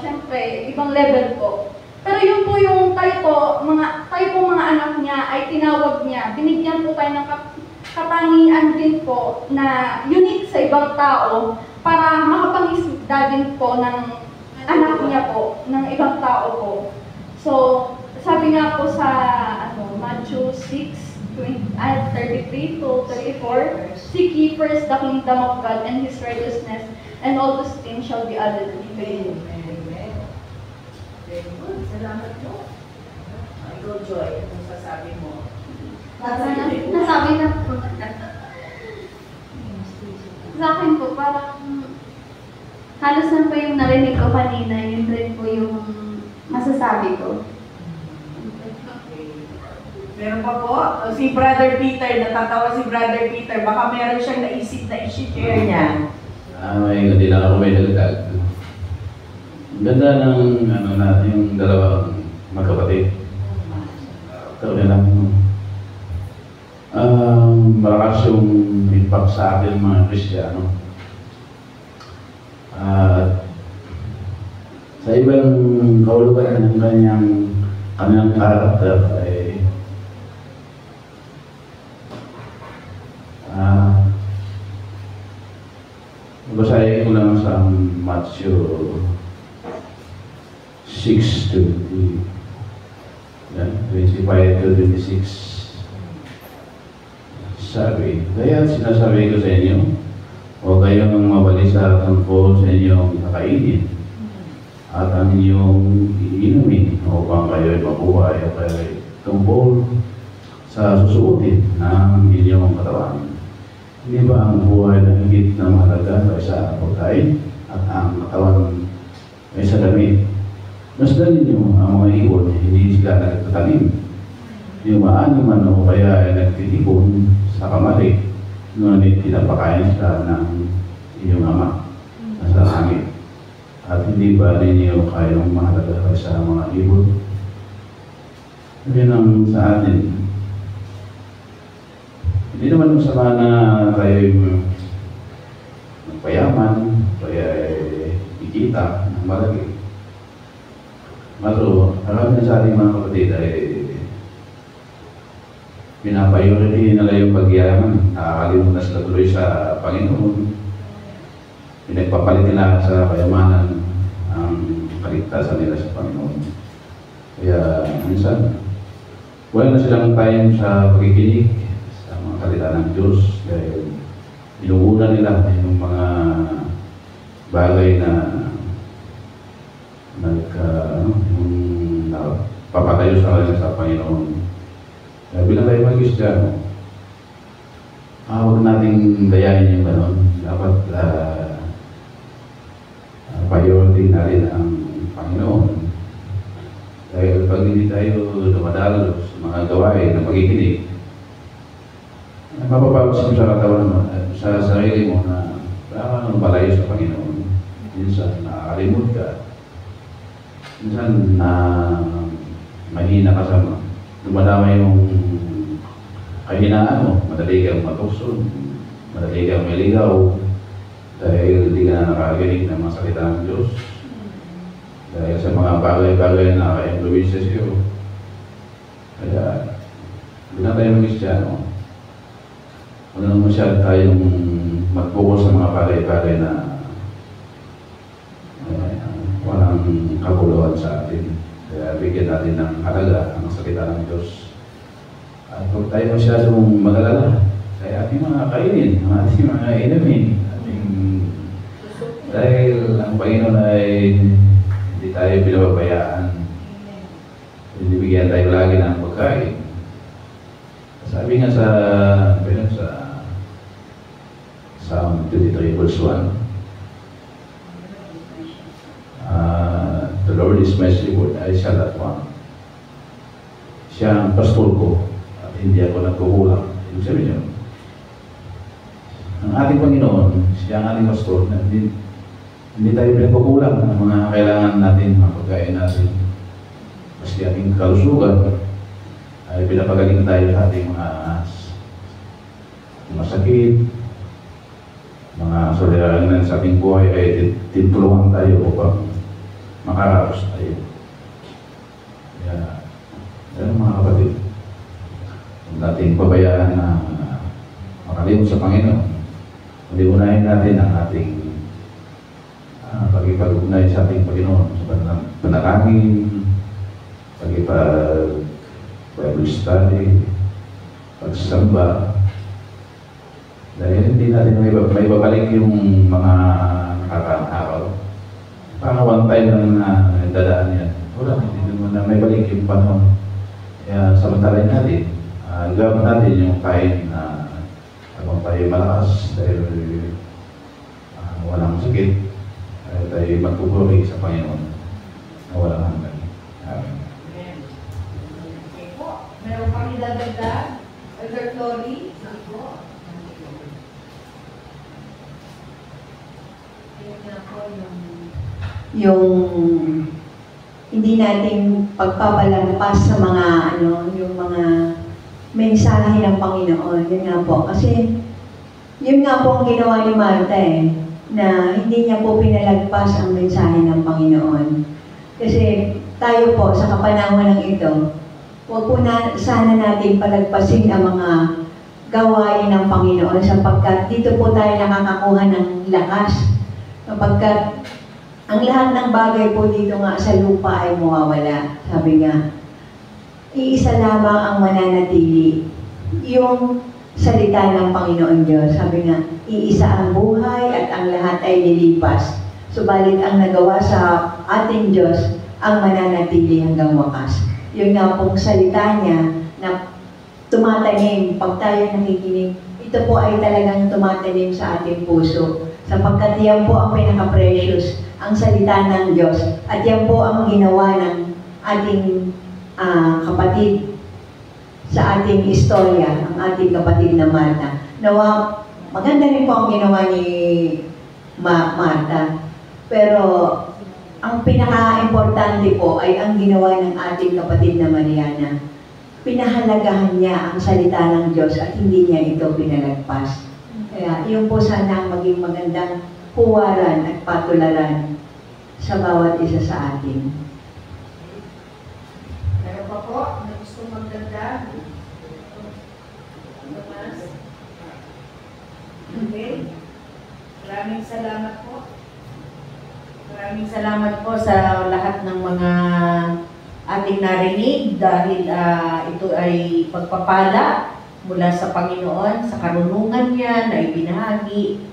syempre, ibang level po. Pero yun po yung tayo po mga anak niya ay tinawag niya. Binigyan po tayo ng katangian din po na unique sa ibang tao para makapangisda din po ng anak niya po, ng ibang tao po. So, sabi nga po sa Matthew 6:33 to 34, seek ye first the kingdom of God and His righteousness, and all these things shall be added unto you. Very good. Salamat po. Ikaw, Joy, anong sasabi mo? Nasabi na po. Sa akin po, parang halos na po yung narinig ko kanina, yun rin po yung masasabi ko. Meron pa po, si Brother Peter, natatawa si Brother Peter, baka meron siyang naisip na i-share niya. Hindi lang ako may nagdag. Ganda ng yung dalawang magkapatid. Kaya lang, malakas yung impact sa akin mga Kristiyano. sa ibang kahulugan ng kanyang karakter ay basahin ko lang sa Matthew 6:20, 25 to 26. Sabi, kaya sinasabi ko sa inyo, huwag kayong mabalisa tungkol sa inyong kakainin at ang inyong iinumin upang kayo'y mabuhay at kayo'y tungkol sa susuotin ng inyong katawan. Hindi ba ang buhay na higit na mahalaga kaysa pagkain at ang katawan ay sa damit? Masdan ninyo ang mga ibon, hindi sila nagtatanim. Yung maani man o kaya ay nagtitipon sa kamali, ngunit pinapakain sila ng inyong ama na sa langit. At hindi ba ninyo kayong mahalaga sa mga ibon? Yan ang sa atin. Hindi naman masama na tayo'y magpayaman, kaya ikita ng malaki. Pero marami sa ating mga kapatid ay pinapriority nila yung pagyaman. Nakakalimutan na sila tuloy sa Panginoon. Pinagpapalit nila sa kayamanan ang kaligtasan nila sa Panginoon. Kaya minsan, wala na silang time sa pagkikinig sa mga salita ng Diyos dahil inuuna nila yung mga bagay na papatayo sa kanila sa Panginoon. Kaya bilang tayo mag-Kristyano, huwag nating dayain yung gano'n. Dapat priority natin ang Panginoon. Dahil pag hindi tayo dumadalo sa mga gawain na pagkikinig, mapapagos mo sa katawan mo, sa sarili mo na kailangan mo palayo sa Panginoon. Minsan nakakalimot ka. Minsan mahina ka sa dumadama yung kahinaan mo. Madali kang matukson, madali kang maligaw dahil hindi ka na nakakaginig ng mga salita ng Diyos. Dahil sa mga bagay-bagay na naka-influence sa iyo. Kaya, bilang tayo mag-Kristyano, ano masyad tayong mag-focus sa mga bagay-bagay na walang kabuluhan sa atin. Kaya bigyan natin ng halaga ang salita ng Diyos. At huwag tayo masyadong mag-alala sa ating mga kainin, ang ating mga inumin. Dahil ang Panginoon ay hindi tayo pinababayaan. Binibigyan tayo lagi ng pagkain. Sabi nga sa Psalm 23:1, the Lord is my shepherd, I shall not want. Siya ang pastor ko at hindi ako nagkukulang. Ibig sabihin yun, ang ating Panginoon, siya ang ating pastor na hindi tayo pinagkukulang ng mga kailangan natin, mga pagkain natin. Kasi ating kalusugan ay pinapagaling tayo sa ating mga masakit, mga solidaran sa ating buhay ay titulungan tayo upang makaraos tayo. Kaya mga kapatid, huwag nating pabayaan na makalimot sa Panginoon. Kundi unahin natin ang ating pagkipag-ugnay sa ating Panginoon sa panalangin, Bible study, pagsamba. Dahil hindi natin may babalik yung mga nakakaang araw. Parang one time lang na dadaan yan. Wala, hindi naman na may balik yung panahon. Kaya samantalay natin, gawin natin yung kain na habang tayo malakas dahil walang sakit. Dahil tayo magpupuri sa Panginoon na walang hanggan. Amen. Okay po. Meron kami dadagdag. Elder Chloe. Yung hindi nating pagpapalampas sa mga yung mga mensahe ng Panginoon. Yun nga po. Kasi yun nga po ang ginawa ni Martha eh. na hindi niya po pinalagpas ang mensahe ng Panginoon. Kasi tayo po sa kapanahon ng ito, huwag po na sana natin palagpasin ang mga gawain ng Panginoon sapagkat dito po tayo nakakakuha ng lakas. Sapagkat ang lahat ng bagay po dito nga sa lupa ay mawawala. Sabi nga, iisa lamang ang mananatili, yung salita ng Panginoon Diyos. Sabi nga, iisa ang buhay at ang lahat ay lilipas. Subalit ang nagawa sa ating Diyos ang mananatili hanggang wakas. Yun nga pong salita niya na tumatanim pag tayo nakikinig. Ito po ay talagang tumatanim sa ating puso. Sapagkat yan po ang pinaka-precious, ang salita ng Diyos. At yan po ang ginawa ng ating kapatid sa ating istorya, ang ating kapatid na Marta. Nawa, maganda rin po ang ginawa ni Marta. Pero ang pinaka-importante po ay ang ginawa ng ating kapatid na Mariana. Pinahalagahan niya ang salita ng Diyos at hindi niya ito pinalagpas. Kaya yun po sana ang maging magandang huwaran at patularan sa bawat isa sa atin. Meron pa po na gusto magdagdag? Okay. Maraming salamat po. Maraming salamat po sa lahat ng mga ating narinig dahil ito ay pagpapala mula sa Panginoon sa karunungan niya na ibinahagi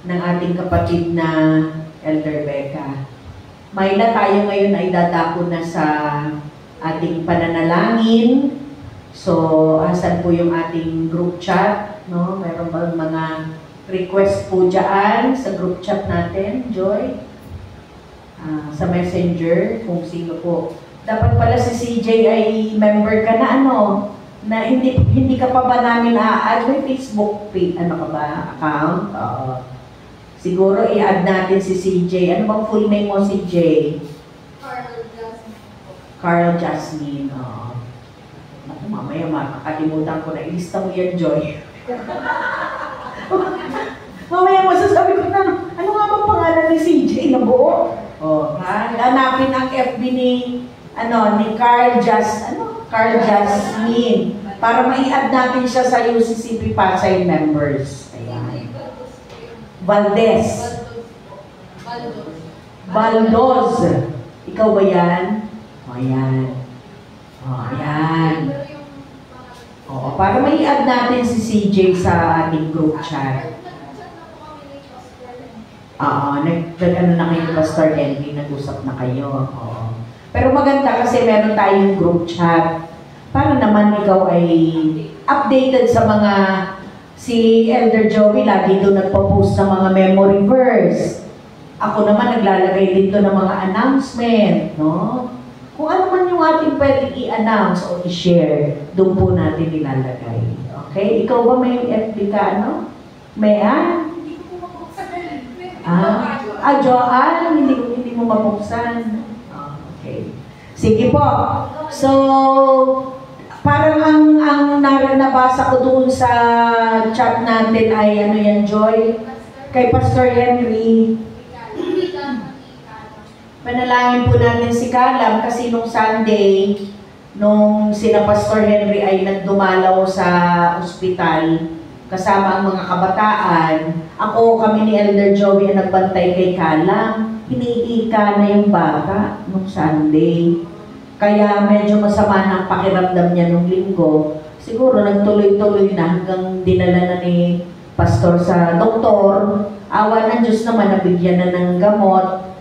ng ating kapatid na Elder Becca. Mayla, tayo ngayon ay dadako na sa ating pananalangin. So, asan po yung ating group chat? No? Meron ba mga request po dyan sa group chat natin, Joy? Sa messenger, kung sino po. Dapat pala si CJ ay member ka na na hindi ka pa ba namin a-add? May Facebook page, account? Siguro i-add natin si CJ. Ano bang full name mo, CJ? Carl Jasmine. Mamaya makakalimutan ko na. Ilista mo yan, Joy. Mamaya masasabi ko na, ano nga bang pangalan ni CJ na buo? Hanapin ang FB ni Carl Jasmine para mai-add natin siya sa UCCP Pasay members. Ayan. Valdez. Baldoz. Ikaw ba yan? Ayan. Ayan. Para mai-add natin si CJ sa ating group chat. Nag-ano na kayo ni Pastor Henry, nag-usap na kayo. Pero maganda kasi meron tayong group chat para naman ikaw ay updated sa mga si Elder Joey lagi doon nagpo-post ng mga memory verse. Ako naman naglalagay dito ng mga announcement, no? Kung ano man yung ating pwedeng i-announce o i-share, doon po natin ilalagay. Okay? Ikaw ba may FB ka, May Joanne, hindi mo mabuksan. Okay. Sige po. So, parang ang nabasa ko doon sa chat natin ay yan, Joy? Kay Pastor Henry. Panalangin po natin si Kalam kasi nung Sunday, nung sila Pastor Henry ay nagdumalaw sa ospital, kasama ang mga kabataan, kami ni Elder Joey ang nagbantay kay Kalam. Hiniika na yung bata nung Sunday. Kaya medyo masama na ang pakiramdam niya nung linggo. Siguro nagtuloy-tuloy na hanggang dinala na ni Pastor sa doktor. Awa ng Diyos naman, nabigyan na ng gamot.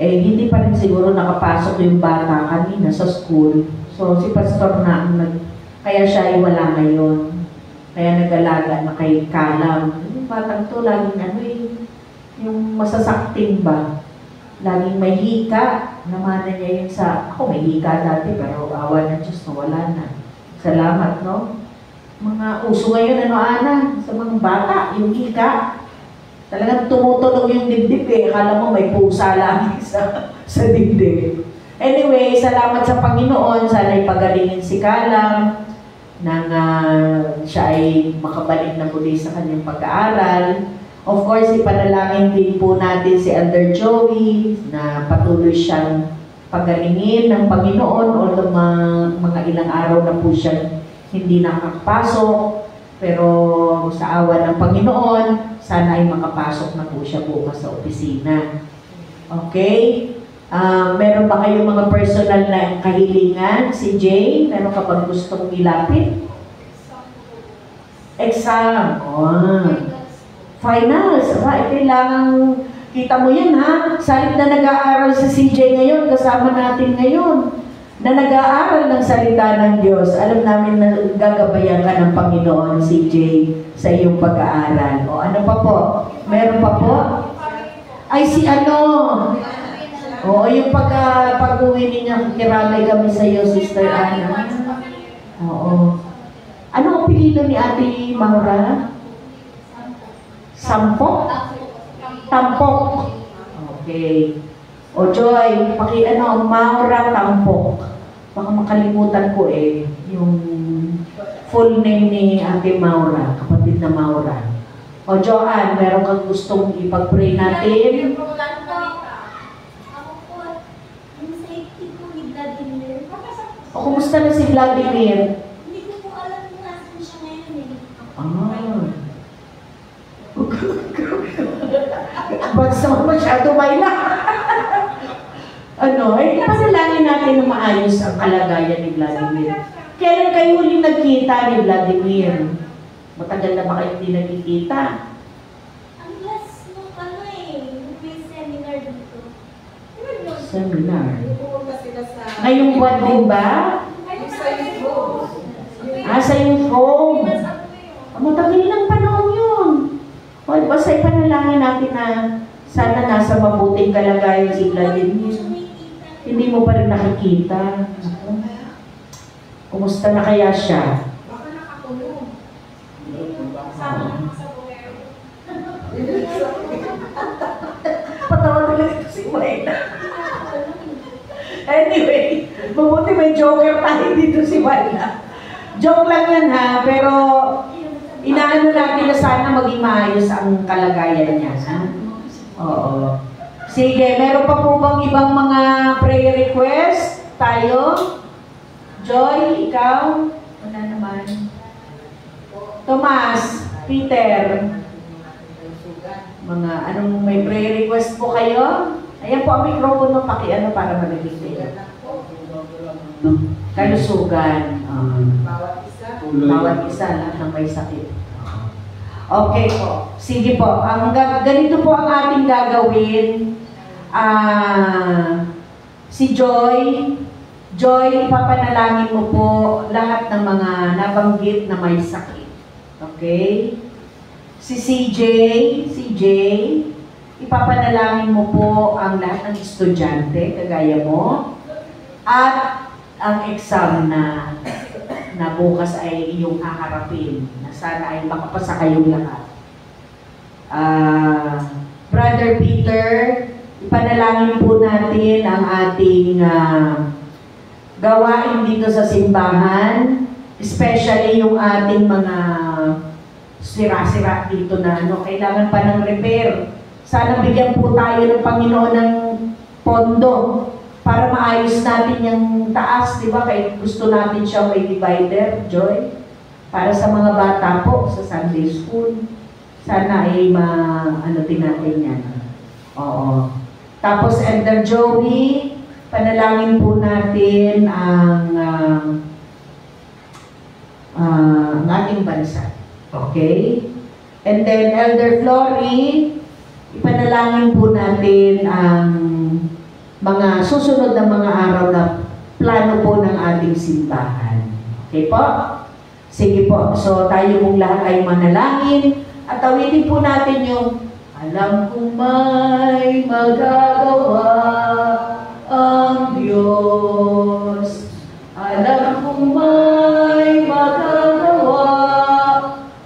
Hindi pa rin siguro nakapasok yung bata kanina sa school. So si Pastor na kaya siya ay wala ngayon. Kaya nag-alaga na kay Kalam. Yung batang to, laging yung masasakting ba? Laging may hika. Namana niya yun ako may hika dati, pero awa ng Diyos na wala na. Salamat, no? Mga uso ngayon, Ana? Sa mga bata, yung hika. Talagang tumutunog yung dibdib Akala mo may pusa lang sa dibdib. Anyway, salamat sa Panginoon. Sana ipagalingin si Kalam nang siya ay makabalik na muli sa kanyang pag-aaral. Of course, ipanalangin din po natin si Elder Joey na patuloy siyang pagalingin ng Panginoon, although mga ilang araw na po siya hindi nakakapasok. Pero sa awa ng Panginoon, sana ay makapasok na po siya bukas sa opisina. Okay? Meron ba kayong mga personal na kahilingan? Si Jay, meron ka bang gustong ilapit? Exam. Finals. Kailangan kita mo yan ha. Salit na nag-aaral si CJ ngayon, kasama natin ngayon, na nag-aaral ng salita ng Diyos. Alam namin na gagabayan ka ng Panginoon, CJ, sa iyong pag-aaral. O ano pa po? Meron pa po? Ay si ano? O yung pag-uwi niya, kiramay kami sa iyo, Sister Ana. Oo. Ano ang apelido ni Ate Maura? Sampok? Tampok. Okay. O Joy, Maura Tampok. Baka makalimutan ko yung full name ni Ate Maura, kapatid na Maura. O Joanne, meron kang gustong ipag-pray natin? O kumusta na si Vladimir? Hindi ko po alam kung nasan siya ngayon Basta masyado maila. Panalangin natin na maayos ang kalagayan ni Vladimir. Kailan kayo huling nagkita ni Vladimir? Matagal na ba kayo hindi nagkikita? Ang last nung may seminar dito. Seminar? Ngayong buwan din ba? Sa youth home. Matagal ng panahon yun. Basta ipanalangin natin na sana nasa mabuting kalagayan si Vladimir. Hindi mo pa rin nakikita. Kumusta na kaya siya? Patawa talaga ito si Mayla. Anyway, mabuti may joker tayo dito si Mayla. Joke lang yan ha, pero inaano natin na sana maging maayos ang kalagayan niya. Oo. Sige, meron pa po bang ibang mga prayer request tayo? Joy, ikaw? Wala naman. Tomas, Peter, may prayer request po kayo? Ayan po ang mikropono, pakiano para marinig kayo. Kalusugan. Bawat isa lahat ng may sakit. Okay po. Sige po. Ganito po ang ating gagawin. Si Joy, ipapanalangin mo po lahat ng mga nabanggit na may sakit. Okay? Si CJ, ipapanalangin mo po ang lahat ng estudyante, kagaya mo, at ang exam na bukas ay iyong haharapin, na sana ay makapasa kayong lahat. Brother Peter, ipanalangin po natin ang ating gawain dito sa simbahan, especially yung ating mga sira-sira dito na kailangan pa ng repair. Sana bigyan po tayo ng Panginoon ng pondo para maayos natin yung taas, di ba? Kaya gusto natin siya may divider, Joy, para sa mga bata po sa Sunday School. Sana ay din natin yan. Oo. Tapos, Elder Joey, panalangin po natin ang ating bansa. Okay? And then, Elder Flory, ipanalangin po natin ang mga susunod na mga araw na plano po ng ating simbahan. Okay po? Sige po. So, tayo pong lahat ay manalangin at awitin po natin yung alam kong may magagawa ang Diyos. Alam kong may magagawa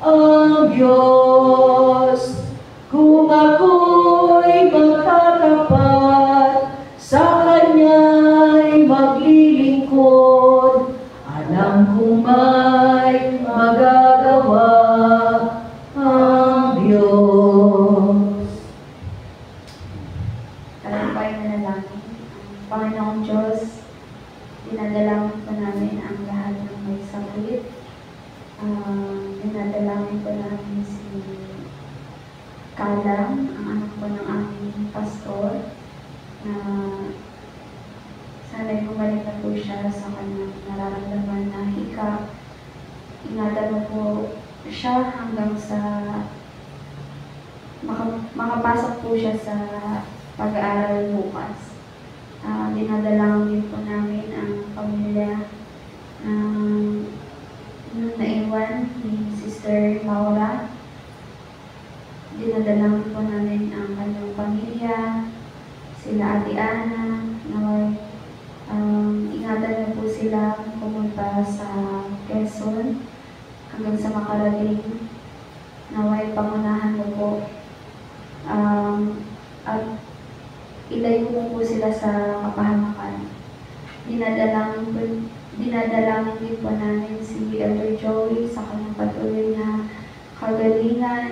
ang Diyos. Kung ako'y magtatapat, sa Kanya'y maglilingkod. Alam kong may magagawa ang Diyos. siya hanggang sa makapasok po siya sa pag-aaral bukas. Dinadala din po namin ang pamilya nung naiwan ni Sister Laura. Dinadala po namin ang kanyang pamilya, sila Ate Ana, ingatan niyo po sila pumunta sa Quezon hanggang sa makarating. Naway pangunahan mo po at ilayo mo po sila sa kapahamakan. Dinadalangin din po namin si Elder Joey sa kanyang patuloy na kagalingan,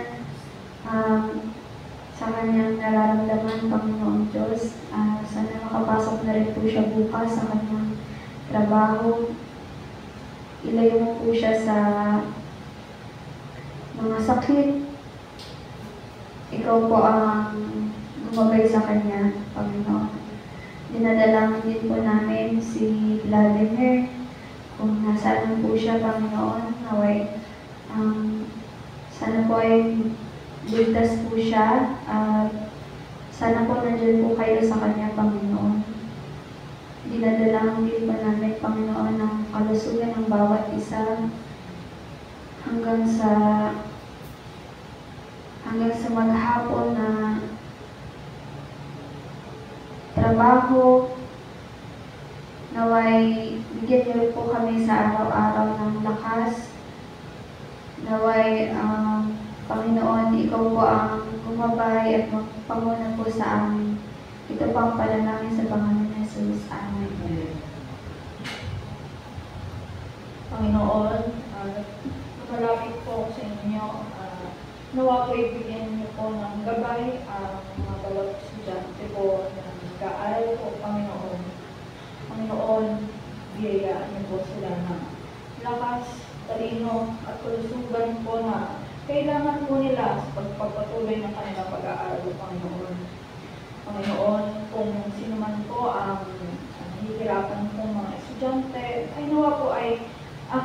sa kanyang nararamdaman, Panginoong Diyos. Sana makapasok na rin po siya bukas sa kanyang trabaho. Ilayo mo po siya sa mga sakit. Ikaw po ang gumabay sa kanya, Panginoon. Dinadalangin din po namin si Vladimir. Kung nasaan po siya, Panginoon, naway sana po ay ligtas po siya. Sana po nandiyan po kayo sa kanya, Panginoon. Dinadalangin din po namin, Panginoon, ang kalusugan ng bawat isa hanggang sa maghapon na trabaho. Naway bigyan niyo po kami sa araw-araw ng lakas. Naway Panginoon, ikaw po ang gumabay at magpanguna po sa amin. Ito po ang panalangin sa Panginoon na Jesus. Amen. Panginoon, malapit po sa inyo. Nawa po ibigyan niyo po ng gabay ang mga bawat estudyante po na nag-aaral po, Panginoon. Panginoon, biyayaan niyo po sila ng lakas, talino at kalusugan po na kailangan po nila sa pagpapatuloy ng kanilang pag-aaral, Panginoon. Panginoon, kung sino man po ang hihirapan po mga estudyante, ay nawa po ay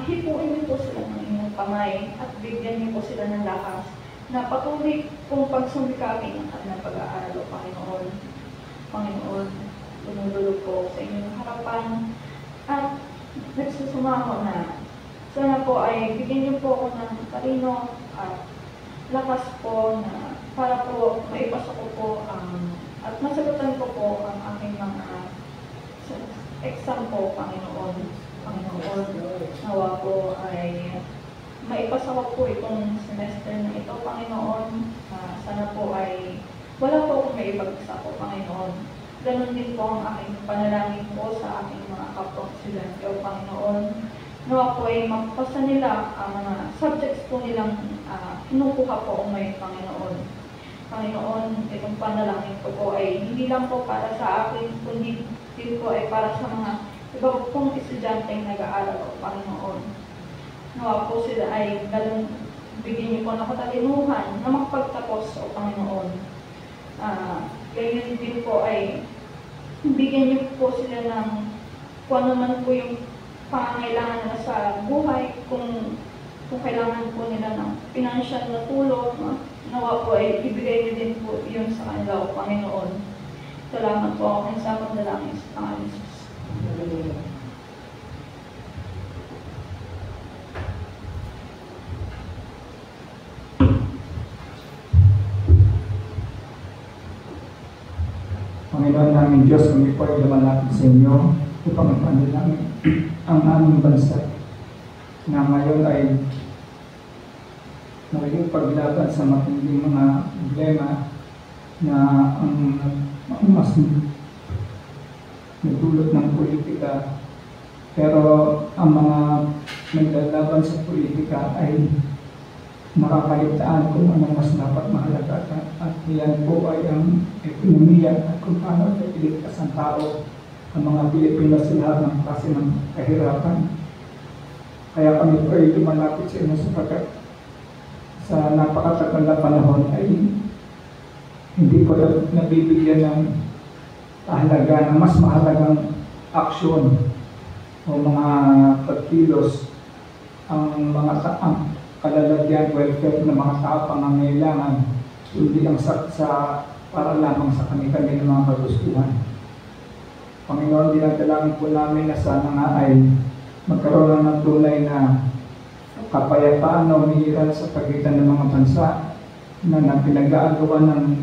hipuin niyo po sila ng inyong kamay at bigyan niyo po sila ng lakas na patuloy kung pagsumikapin ng kanilang pag-aaral, Panginoon. Panginoon, tumulog po sa inyong harapan at nagsusumamo na sana po ay bigyan niyo po ako ng talino at lakas po na para po maipasok ko po at masagutan ko po ang aking mga exam po, Panginoon. Panginoon, nawa po ay maipasa ko po itong semester na ito, Panginoon. Sana po ay wala po akong maibagsak po, Panginoon. Ganon din po ang aking panalangin po sa aking mga kapwa estudyante, o Panginoon. Nawa po ay mapasa nila ang mga subjects po nilang kinukuha po ngayon, Panginoon. Panginoon, itong panalangin ko po ay hindi lang po para sa akin, kundi din po ay para sa mga iba pong estudyante yung nag-aaral, o Panginoon. Nawa po sila ay galong bigyan niyo po ng katalinuhan na makapagtapos, o Panginoon. Ganyan din po ay bigyan niyo po sila ng kung ano man po yung pangangailangan nila sa buhay, kung kailangan po nila ng financial na tulong, nawa po ay ibigay niyo din po yun sa kanila, o Panginoon. Salamat po ako sa panalangin sa Panginoon Jesus. Panginoon namin Diyos, kami po ay lumalapit sa inyo upang ipandil namin ang aming bansa na ngayon ay naging paglaban sa matinding mga problema na ang mas nagdulot ng politika. Pero ang mga naglalaban sa politika ay nakakaligtaan kung anong mas dapat mahalaga, at yan po ay ang ekonomiya at kung paano iligtas ang tao, ang mga Pilipino sa lahat ng klase ng kahirapan. Kaya kami po ay lumalapit sa inyo sapagkat sa napakatagal na panahon ay hindi po nabibigyan ng kahalaga ng mas mahalagang aksyon o mga pagkilos ang mga kalalagyan bigyan welfare ng mga tao pangangailangan, hindi lang para lamang sa kami-kami ng mga kagustuhan. Panginoon, dinadalangin po namin na sana nga ay magkaroon ng tunay na kapayapaan na umiiral sa pagitan ng mga bansa na pinag-aagawan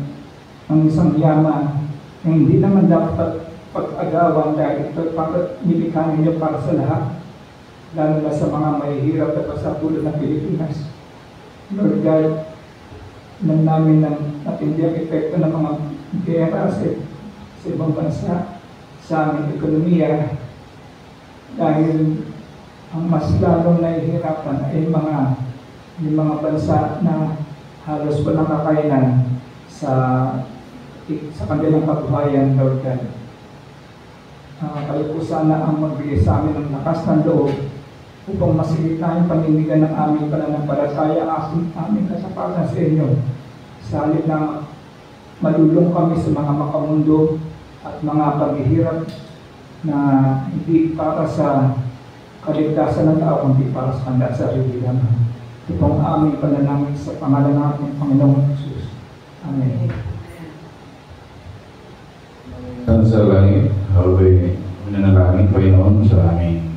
ng isang yaman na hindi naman dapat pag-agawan dahil ito para nilikha ninyo para sa lahat, lalo na sa mga mahihirap at pasapulo ng Pilipinas. Lord God, alam namin ng matindiyang epekto ng mga gera sa ibang bansa sa aming ekonomiya dahil ang mas lalong nahihirapan ay yung mga bansa na halos walang kakayanan sa kanilang kabuhayan, Lord God. Kayo po sana ang magbigay sa amin ng lakas ng loob upang masigit na yung panindigan ng aming pananampalataya aming kasapatan sa inyo. Sa halip na malulong kami sa mga makamundo at mga paghihirap na hindi para sa kaligtasan ng tao, kundi para sa kanilang sarili lamang. Ito pong aming panalangin sa pangalan ng ating Panginoong Jesus. Amen. Sa langit, haway, minanalangin, Panginoon, sa aming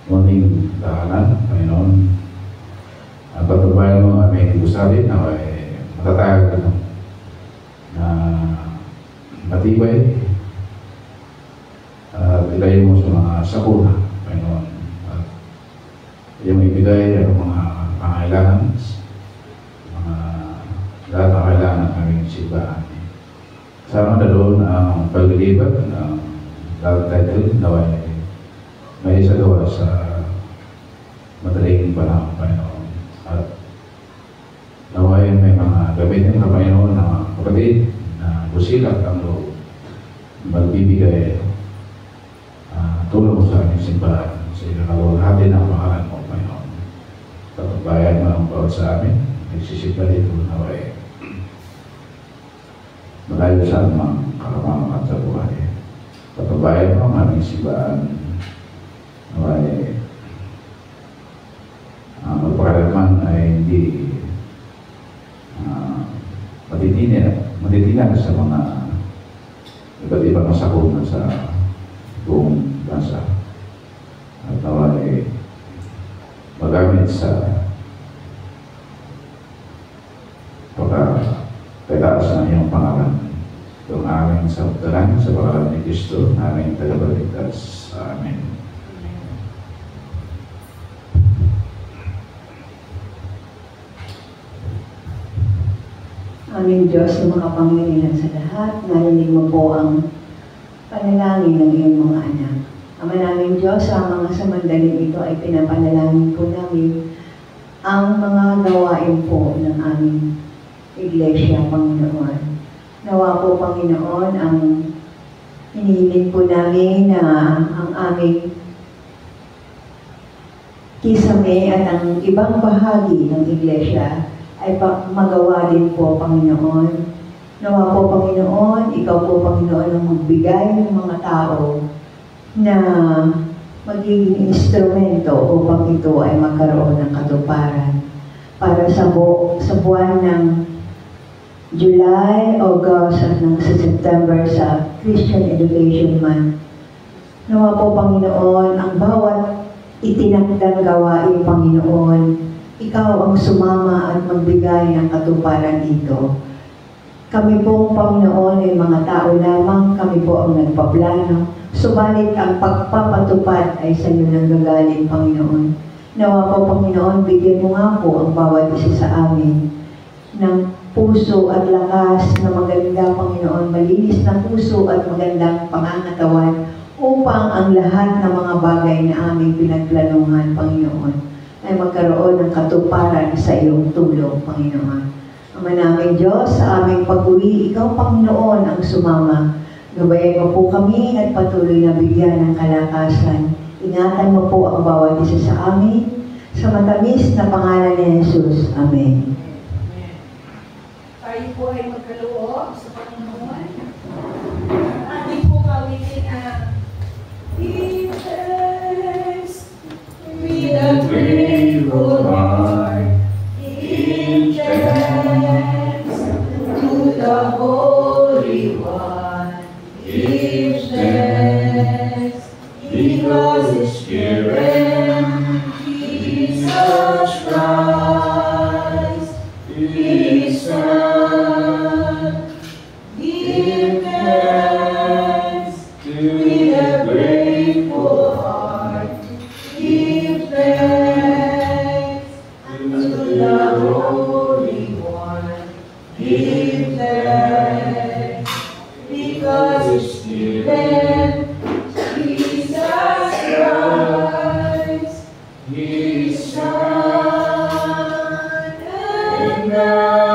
muling tahanan, Panginoon. Ang patubayan mo aming gusalin na matatag na matibay at ilayo mo sa mga sakuna, Panginoon. At yung ibigay ang mga pangailangan, mga lahat ng kailangan ng aming simbahan. Sama na doon ang paglilibat ng love title na may isagawa sa madaling panahon, Panginoon. At naway may mga gamitin ng Panginoon na kapatid na busilak ang loob, magbibigay tulong sa aming simbahan sa ikalawalhati ng pangalan mo, Panginoon. Pagbabayan mo ang bawat sa amin, nagsisigla dito naway malayo sa anumang karamang at sa buhay. Pagbabayan mo ang aming simbahan naway ang magpakalaman ay hindi matitinan sa mga iba't ibang masakunan sa buong bansa. At naway magamit sa pagkataas ng iyong pangalan. Itong aming sa pangalan ni Kristo, aming tagapagligtas. Amen. Aming Diyos na makapangyarihan sa lahat, narinig mo po ang panalangin ng iyong mga anak. Ama namin Diyos, sa mga samandaling ito ay pinapanalangin po namin ang mga gawain po ng aming Iglesia, Panginoon. Nawa po, Panginoon, ang hinihiling po namin na ang aming kisame at ang ibang bahagi ng Iglesia ay magawa din po, Panginoon. Nawa po, Panginoon, ikaw po, Panginoon, ang magbigay ng mga tao na magiging instrumento upang ito ay magkaroon ng katuparan para sa buwan ng July, August at sa September sa Christian Education Month. Nawa po, Panginoon, ang bawat itinakdang gawain, Panginoon, ikaw ang sumama at magbigay ng katuparan dito. Kami pong, Panginoon, ay mga tao lamang, kami po ang nagpaplano. Subalit ang pagpapatupad ay sa iyo nanggagaling, Panginoon. Nawa po, Panginoon, bigyan mo nga po ang bawat isa sa amin ng puso at lakas na maganda, Panginoon, malinis na puso at magandang pangangatawan upang ang lahat ng mga bagay na aming pinagplanuhan, Panginoon, ay magkaroon ng katuparan sa iyong tulong, Panginoon. Ama namin Diyos, sa aming pag-uwi, ikaw, Panginoon, ang sumama. Gabayan mo po kami at patuloy na bigyan ng kalakasan. Ingatan mo po ang bawat isa sa amin. Sa matamis na pangalan ni Jesus. Amen. Tayo po ay magkaloob sa Panginoon. Ating po kawitin ang Jesus with a grateful heart. Holy One, give them, because it's given, Jesus Christ, His Son, and now